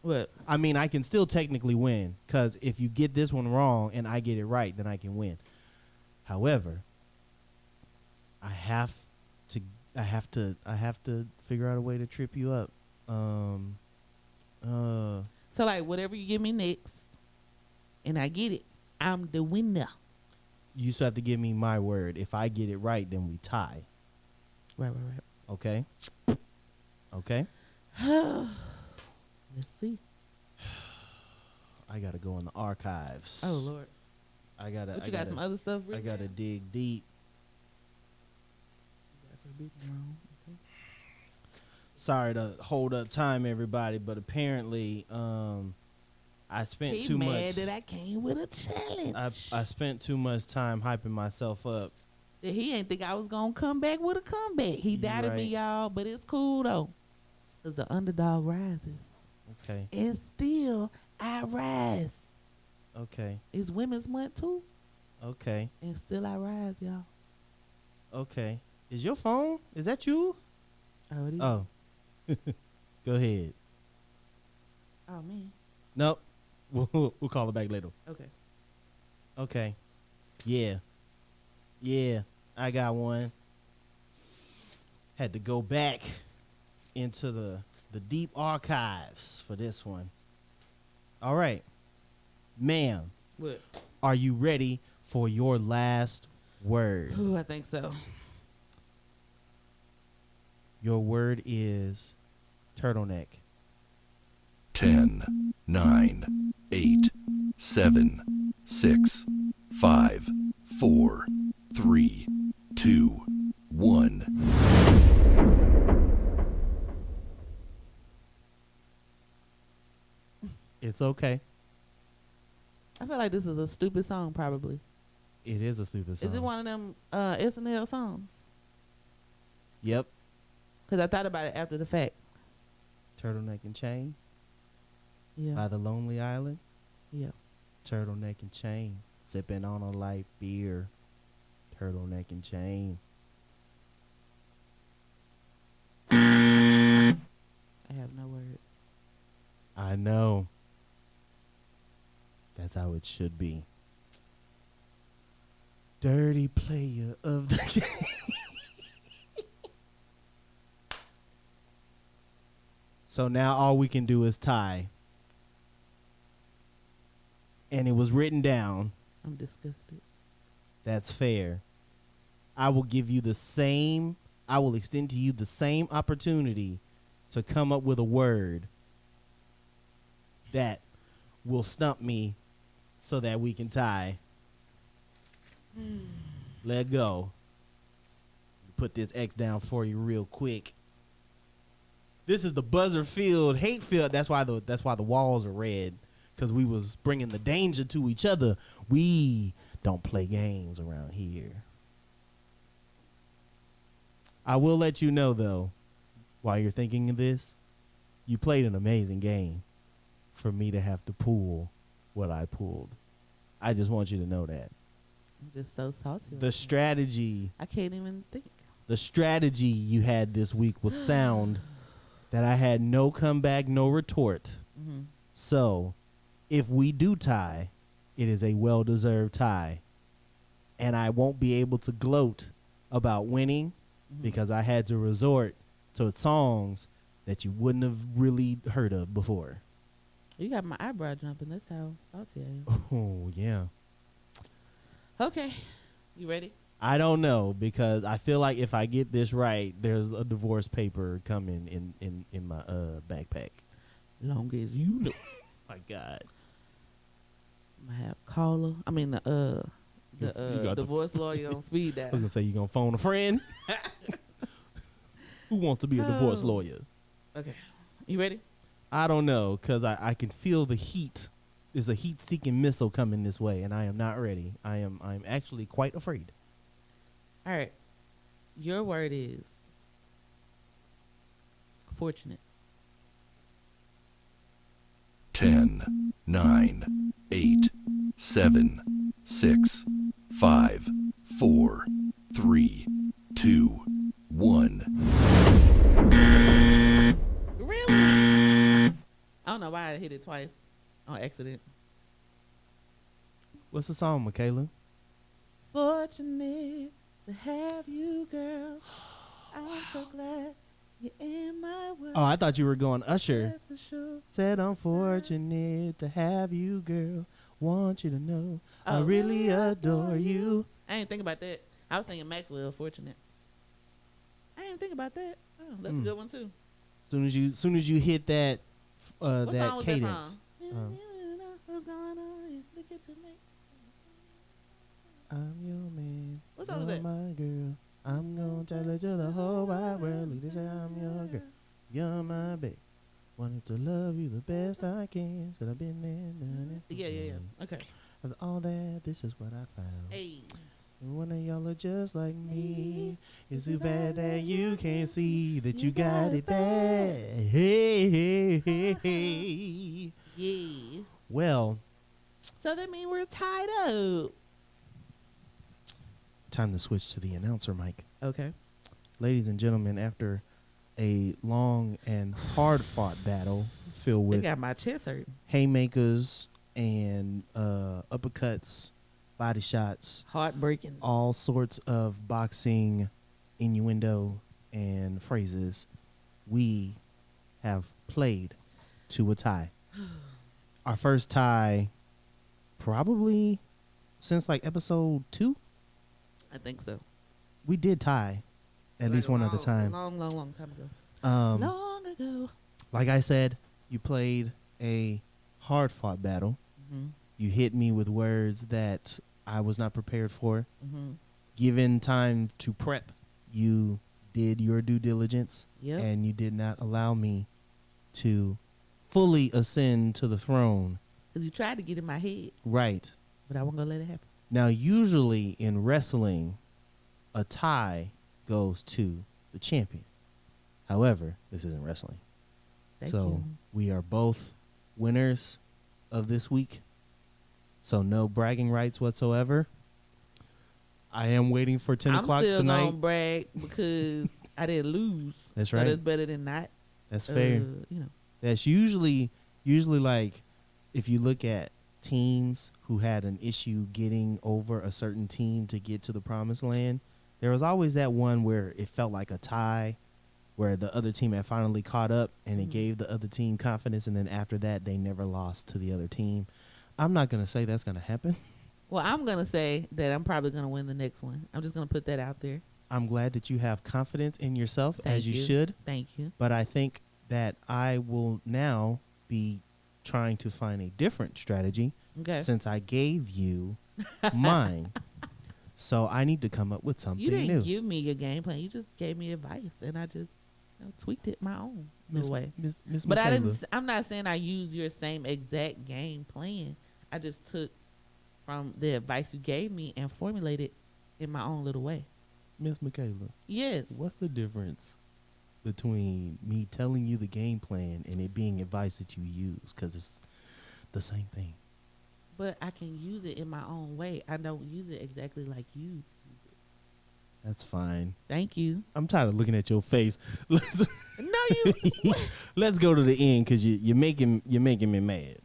what? I mean, I can still technically win because if you get this one wrong and I get it right, then I can win. However, I have to figure out a way to trip you up. So like, whatever you give me next, and I get it, I'm the winner. You still have to give me my word. If I get it right, then we tie. Right. Okay. Okay. Let's see. I gotta go in the archives. Oh Lord. I gotta. But you got some other stuff. I gotta dig deep. You got some big wrong. Okay. Sorry to hold up time, everybody, but apparently, I spent He too mad much. that I came with a challenge. I spent too much time hyping myself up. That he ain't think I was gonna come back with a comeback. He doubted me, right. y'all, but it's cool though. Cause the underdog rises, Okay. and still I rise. Okay. It's Women's Month too, Okay. and still I rise, y'all. Okay. Is your phone? Is that you? Oh, it is. Oh. Go ahead. Oh man. Nope. We'll call it back later. Okay. Okay. Yeah. I got one. Had to go back into the deep archives for this one. All right. Ma'am, What? are you ready for your last word? Ooh, I think so. Your word is turtleneck. 10, 9, 8, 7, 6, 5, 4, 3, 2, 1. It's okay. I feel like this is a stupid song, probably. It is a stupid song. Is it one of them SNL songs? Yep. Because I thought about it after the fact. Turtleneck and chain Yeah. by the Lonely Island. Yeah. Turtleneck and chain. Sipping on a light beer. Turtleneck and chain. I have no words. I know. That's how it should be. Dirty player of the game. So now all we can do is tie. And it was written down. I'm disgusted. That's fair. I will give you I will extend to you the same opportunity to come up with a word that will stump me so that we can tie. Let go. Put this X down for you real quick. This is the buzzer field, hate field. That's why the walls are red, because we was bringing the danger to each other. We don't play games around here. I will let you know, though, while you're thinking of this, you played an amazing game for me to have to pull what I pulled. I just want you to know that. I'm just so salty. The strategy I can't even think. The strategy you had this week was sound that I had no comeback, no retort. Mm-hmm. So, if we do tie, it is a well-deserved tie. And I won't be able to gloat about winning because I had to resort to songs that you wouldn't have really heard of before. You got my eyebrow jumping. That's how salty I am. Oh, yeah. Okay. You ready? I don't know, because I feel like if I get this right, there's a divorce paper coming in my backpack. Long as you know. My God. I have caller. I mean the You got divorce lawyer on speed dial. I was going to say, you going to phone a friend? Who wants to be a divorce lawyer? Okay. You ready? I don't know, because I can feel the heat. There's a heat-seeking missile coming this way, and I am not ready. I'm actually quite afraid. All right. Your word is fortunate. 10, 9, 8, 7, 6, 5, 4, 3, 2, 1. Really? I don't know why I hit it twice on accident. What's the song, Michaela? Fortunate to have you, girl. I'm so glad you're in my world. Oh, I thought you were going Usher. That's for sure. Said I'm fortunate to have you, girl. Want you to know I Oh. really adore you. I didn't think about that. I was thinking Maxwell, Fortunate. I didn't think about that. Oh, that's a good one too. Soon as you hit that What that song was cadence. that from? What's going on? Look at you, mate. I'm your man. What song you're is that? my girl. I'm gonna tell it to the whole wide world. Look, they say I'm your girl. You're my babe. Wanted to love you the best I can. Said I've been there, done it. Yeah. Okay. After all that, this is what I found. Hey. And one of y'all are just like me. It's too bad that you can't see that you got it bad. Hey. Yeah. Well, So that means we're tied up. time to switch to the announcer mic. Okay. Ladies and gentlemen, after a long and hard-fought battle filled They with got my chest hurt. haymakers and uppercuts, body shots, Heartbreaking. all sorts of boxing innuendo and phrases, we have played to a tie. Our first tie probably since like episode 2. I think so. We did tie at least one other time. Long time ago. Long ago. Like I said, you played a hard-fought battle. Mm-hmm. You hit me with words that I was not prepared for. Mm-hmm. Given time to prep, you did your due diligence, Yep. and you did not allow me to fully ascend to the throne. Because you tried to get in my head, Right. but I wasn't going to let it happen. Now, usually in wrestling, a tie goes to the champion. However, this isn't wrestling. Thank so you. we are both winners of this week. So no bragging rights whatsoever. I am waiting for 10 o'clock I'm still tonight. going to brag because I didn't lose. That's So right. that's better than not. That's fair. You know. That's usually like if you look at teams who had an issue getting over a certain team to get to the promised land, there was always that one where it felt like a tie, where the other team had finally caught up and it gave the other team confidence, and then after that they never lost to the other team. I'm not going to say that's going to happen. Well, I'm going to say that I'm probably going to win the next one. I'm just going to put that out there. I'm glad that you have confidence in yourself, Thank as you you. should, Thank you. but I think that I will now be trying to find a different strategy Okay. since I gave you mine. So I need to come up with something You didn't new. give me your game plan. You just gave me advice, and I just tweaked it my own little way. Miss But Michaela. I'm not saying I used your same exact game plan. I just took from the advice you gave me and formulated in my own little way. Miss Michaela, Yes. what's the difference between me telling you the game plan and it being advice that you use? Because it's the same thing. But I can use it in my own way. I don't use it exactly like you. That's fine. Thank you. I'm tired of looking at your face. Let's, No, you. let's go to the end because you're making me mad.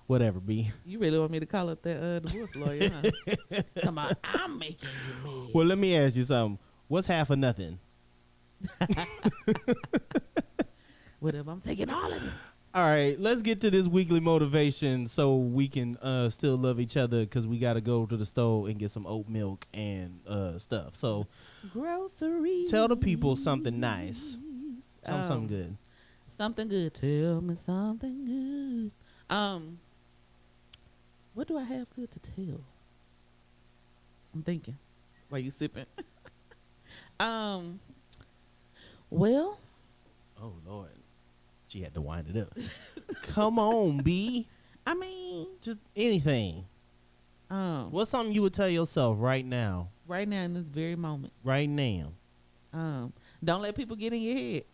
Whatever, B. You really want me to call up that divorce lawyer, huh? Come on, I'm making you mad. Well, let me ask you something. What's half of nothing? Whatever, I'm taking all of this. All right, let's get to this weekly motivation so we can still love each other because we got to go to the store and get some oat milk and stuff. So Groceries. tell the people something nice. Tell them something good. Something good. Tell me something good. What do I have good to tell? I'm thinking while you sipping. Well, Oh, Lord. She had to wind it up. Come on, B. I mean, Just anything. What's something you would tell yourself right now? right now in this very moment, Right now. don't let people get in your head.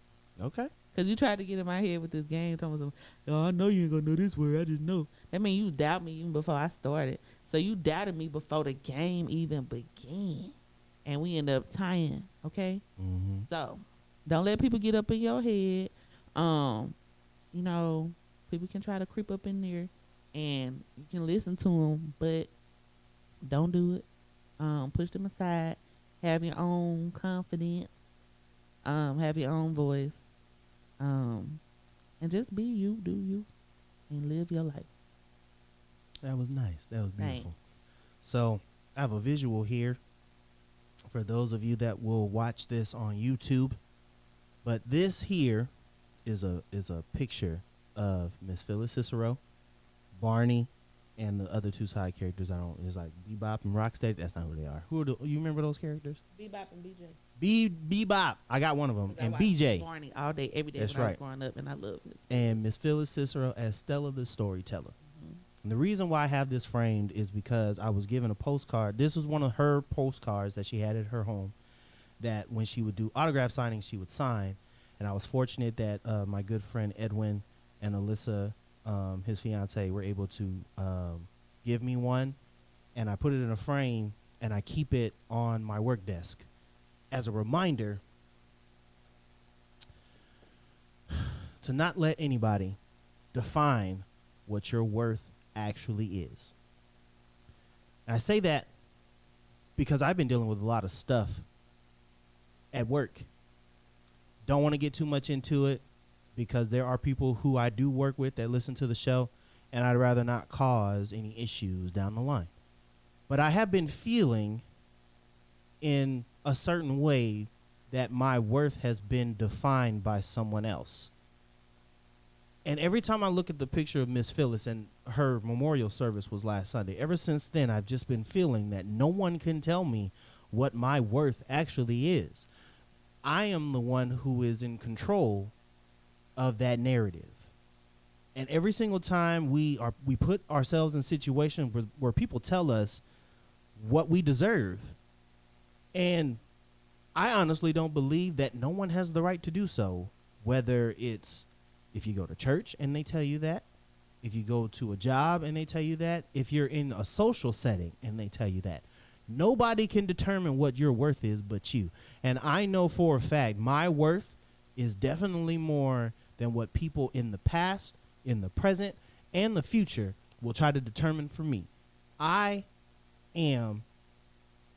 Okay. Cause you tried to get in my head with this game. Talking oh, I know you ain't gonna know this word. I just know. That mean you doubt me even before I started. So you doubted me before the game even began, and we end up tying. Okay. Mm-hmm. So don't let people get up in your head. You know, people can try to creep up in there, and you can listen to them, but don't do it. Push them aside. Have your own confidence. Have your own voice. And just be you, do you, and live your life. That was nice. That was beautiful. Thanks. So I have a visual here for those of you that will watch this on YouTube. But this here is a picture of Miss Phyllis Cicero, Barney, and the other two side characters. It's like Bebop and Rocksteady. That's not who they are. You remember those characters? Bebop and BJ. Bebop. I got one of them. And BJ. Barney all day, every day. That's when I was right. growing up, and I love Miss. And Miss Phyllis Cicero as Stella the Storyteller. And the reason why I have this framed is because I was given a postcard. This is one of her postcards that she had at her home that when she would do autograph signings, she would sign. And I was fortunate that my good friend Edwin and Alyssa, his fiance, were able to give me one. And I put it in a frame, and I keep it on my work desk as a reminder to not let anybody define what your worth actually is. And I say that because I've been dealing with a lot of stuff at work. Don't want to get too much into it because there are people who I do work with that listen to the show, and I'd rather not cause any issues down the line. But I have been feeling in a certain way that my worth has been defined by someone else. And every time I look at the picture of Miss Phyllis, and her memorial service was last Sunday, ever since then I've just been feeling that no one can tell me what my worth actually is. I am the one who is in control of that narrative. And every single time we put ourselves in situations where people tell us what we deserve. And I honestly don't believe that no one has the right to do so, whether it's if you go to church and they tell you that, if you go to a job and they tell you that, if you're in a social setting and they tell you that. Nobody can determine what your worth is but you. And I know for a fact my worth is definitely more than what people in the past, in the present, and the future will try to determine for me. I am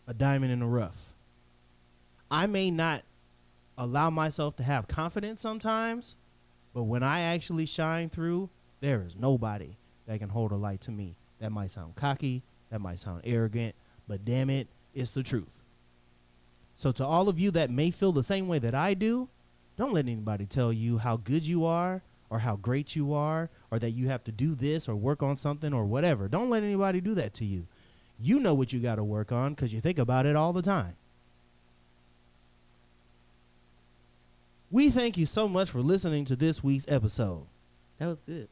a diamond in the rough. I may not allow myself to have confidence sometimes, but when I actually shine through, there is nobody that can hold a light to me. That might sound cocky, that might sound arrogant, but damn it, it's the truth. So to all of you that may feel the same way that I do, don't let anybody tell you how good you are or how great you are or that you have to do this or work on something or whatever. Don't let anybody do that to you. You know what you got to work on because you think about it all the time. We thank you so much for listening to this week's episode. That was good.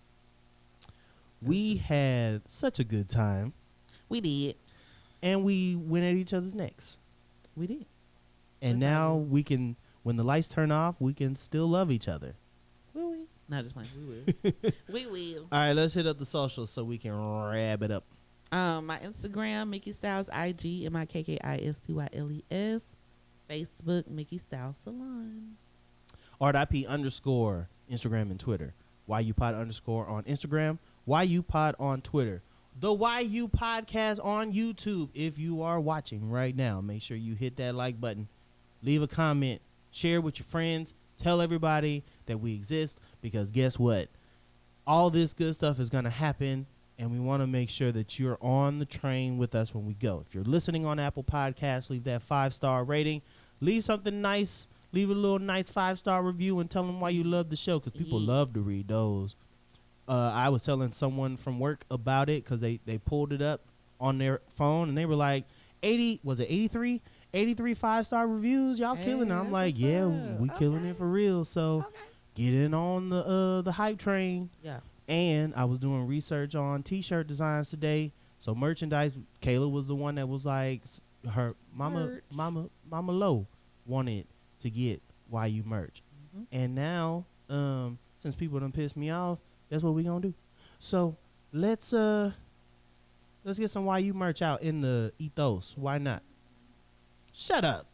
We had such a good time. We did. And we went at each other's necks. We did. And That's now not good. we can, when the lights turn off, we can still love each other. Will we? Not just playing. We will. We will. All right, let's hit up the socials so we can wrap it up. My Instagram, Mickey Styles IG, MIKKISTYLES. Facebook, Mickey Styles Salon. ArtIP _ Instagram and Twitter. YUPod _ on Instagram. YUPod on Twitter. The YU Podcast on YouTube. If you are watching right now, make sure you hit that like button. Leave a comment. Share with your friends. Tell everybody that we exist because guess what? All this good stuff is going to happen, and we want to make sure that you're on the train with us when we go. If you're listening on Apple Podcasts, leave that 5-star rating. Leave something nice. Leave a little nice 5-star review and tell them why you love the show because people love to read those. I was telling someone from work about it because they pulled it up on their phone and they were like, 83 5-star reviews. Y'all killing it. I'm like, yeah, we killing it for real. So get in on the hype train. Yeah. And I was doing research on T-shirt designs today. So merchandise, Kayla was the one that was like, her Merch. mama Lo wanted to get YU merch. Mhm. And now, since people done pissed me off, that's what we gonna do. So let's get some YU merch out in the ethos. Why not? Shut up,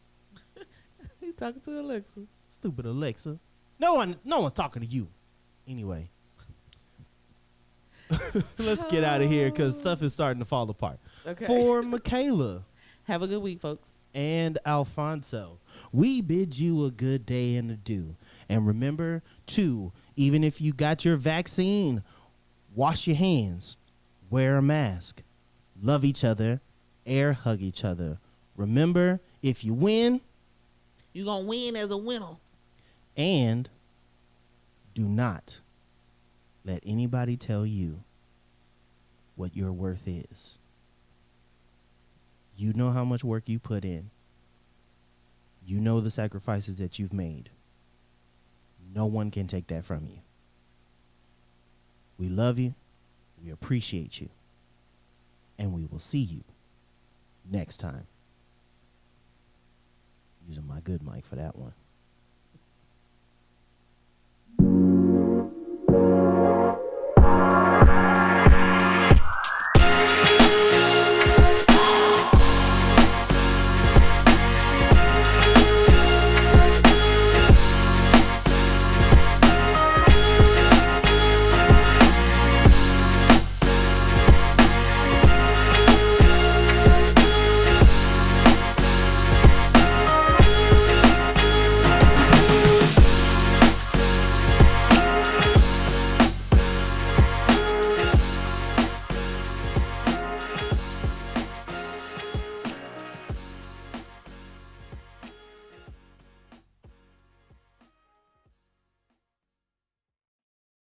He talking to Alexa. stupid Alexa. No one's talking to you. Anyway. Let's get out of here because stuff is starting to fall apart. Okay. For Michaela Have a good week, folks. and Alfonso, we bid you a good day and adieu. And remember, too, even if you got your vaccine, wash your hands, wear a mask, love each other, air hug each other. Remember, if you win, You gonna win as a winner. and do not let anybody tell you what your worth is. You know how much work you put in. You know the sacrifices that you've made. No one can take that from you. We love you. We appreciate you. And we will see you next time. Using my good mic for that one.